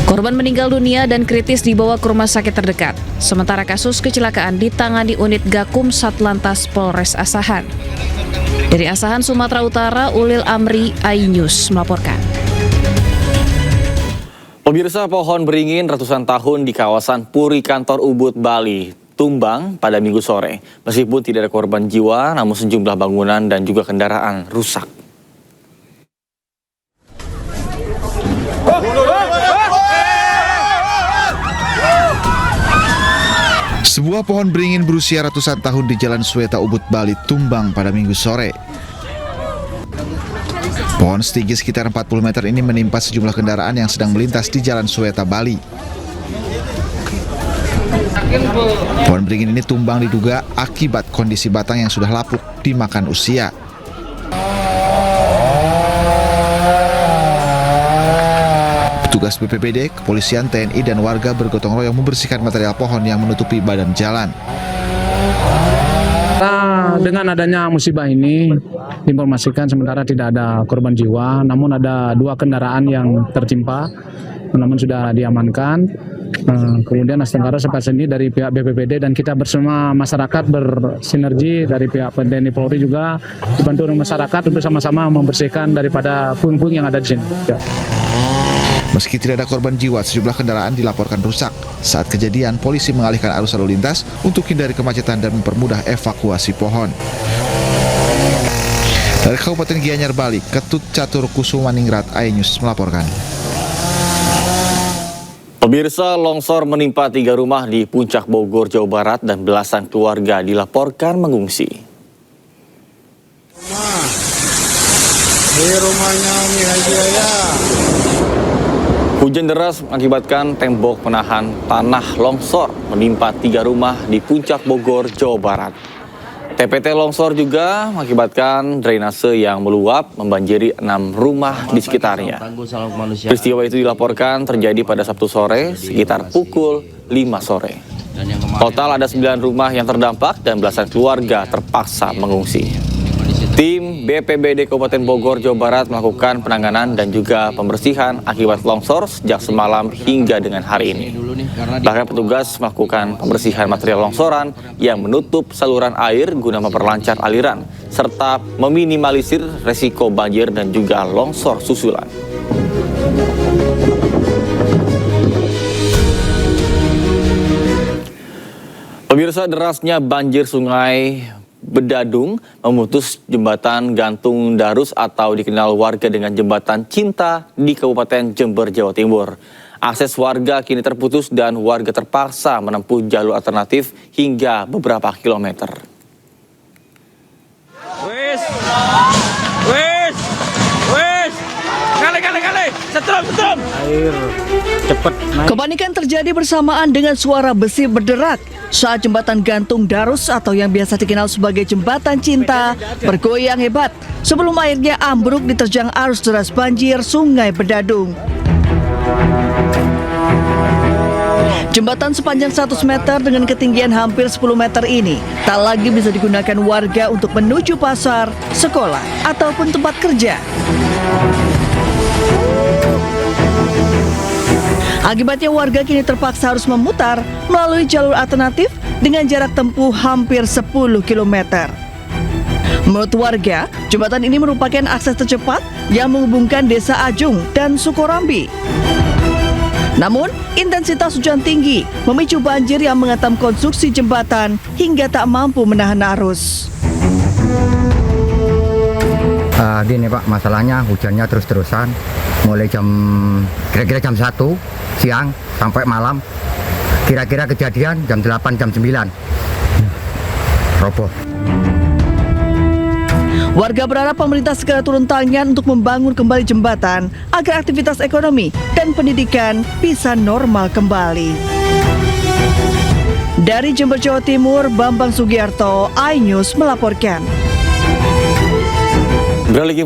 Korban meninggal dunia dan kritis dibawa ke rumah sakit terdekat. Sementara kasus kecelakaan ditangani unit Gakum Satlantas Polres Asahan. Dari Asahan, Sumatera Utara, Ulil Amri, iNews melaporkan. Pemirsa, pohon beringin ratusan tahun di kawasan Puri Kantor Ubud, Bali tumbang pada Minggu sore. Meskipun tidak ada korban jiwa, namun sejumlah bangunan dan juga kendaraan rusak. Sebuah pohon beringin berusia ratusan tahun di Jalan Sweta Ubud, Bali tumbang pada Minggu sore. Pohon setinggi sekitar 40 meter ini menimpa sejumlah kendaraan yang sedang melintas di Jalan Sweta, Bali. Pohon beringin ini tumbang diduga akibat kondisi batang yang sudah lapuk dimakan usia. Petugas BPBD, kepolisian, TNI, dan warga bergotong royong membersihkan material pohon yang menutupi badan jalan. Dengan adanya musibah ini, diinformasikan sementara tidak ada korban jiwa, namun ada 2 kendaraan yang tertimpa, namun sudah diamankan. Kemudian Tenggara sempat sendiri dari pihak BPBD dan kita bersama masyarakat bersinergi dari pihak TNI Polri juga dibantu oleh masyarakat untuk sama-sama membersihkan daripada puing-puing yang ada di sini. Ya. Meski tidak ada korban jiwa, sejumlah kendaraan dilaporkan rusak. Saat kejadian, polisi mengalihkan arus lalu lintas untuk hindari kemacetan dan mempermudah evakuasi pohon. Dari Kabupaten Gianyar, Bali, Ketut Catur Kusumaningrat, iNews melaporkan. Pemirsa, longsor menimpa 3 rumah di Puncak Bogor, Jawa Barat dan belasan keluarga dilaporkan mengungsi. Di rumahnya Umi Haji Ayah. Hujan deras mengakibatkan tembok penahan tanah longsor menimpa 3 rumah di Puncak Bogor, Jawa Barat. TPT longsor juga mengakibatkan drainase yang meluap membanjiri 6 rumah di sekitarnya. Peristiwa itu dilaporkan terjadi pada Sabtu sore sekitar pukul 5 sore. Total ada 9 rumah yang terdampak dan belasan keluarga terpaksa mengungsi. Tim BPBD Kabupaten Bogor, Jawa Barat melakukan penanganan dan juga pembersihan akibat longsor sejak semalam hingga dengan hari ini. Bahkan petugas melakukan pembersihan material longsoran yang menutup saluran air guna memperlancar aliran, serta meminimalisir resiko banjir dan juga longsor susulan. Pemirsa, derasnya banjir Sungai Bedadung memutus jembatan gantung Darus atau dikenal warga dengan jembatan Cinta di Kabupaten Jember, Jawa Timur. Akses warga kini terputus dan warga terpaksa menempuh jalur alternatif hingga beberapa kilometer. Setrum. Air cepat naik. Kepanikan terjadi bersamaan dengan suara besi berderak saat jembatan gantung Darus atau yang biasa dikenal sebagai jembatan Cinta bergoyang hebat sebelum airnya ambruk diterjang arus deras banjir Sungai Bedadung. Jembatan sepanjang 100 meter dengan ketinggian hampir 10 meter ini tak lagi bisa digunakan warga untuk menuju pasar, sekolah, ataupun tempat kerja. Akibatnya warga kini terpaksa harus memutar melalui jalur alternatif dengan jarak tempuh hampir 10 km. Menurut warga, jembatan ini merupakan akses tercepat yang menghubungkan Desa Ajung dan Sukorambi. Namun, intensitas hujan tinggi memicu banjir yang menghantam konstruksi jembatan hingga tak mampu menahan arus. Gini Pak, masalahnya hujannya terus-terusan mulai kira-kira jam 1 siang sampai malam. Kira-kira kejadian jam 8, jam 9 roboh. Warga berharap pemerintah segera turun tangan untuk membangun kembali jembatan agar aktivitas ekonomi dan pendidikan bisa normal kembali. Dari Jember, Jawa Timur, Bambang Sugiarto, iNews melaporkan. Beralih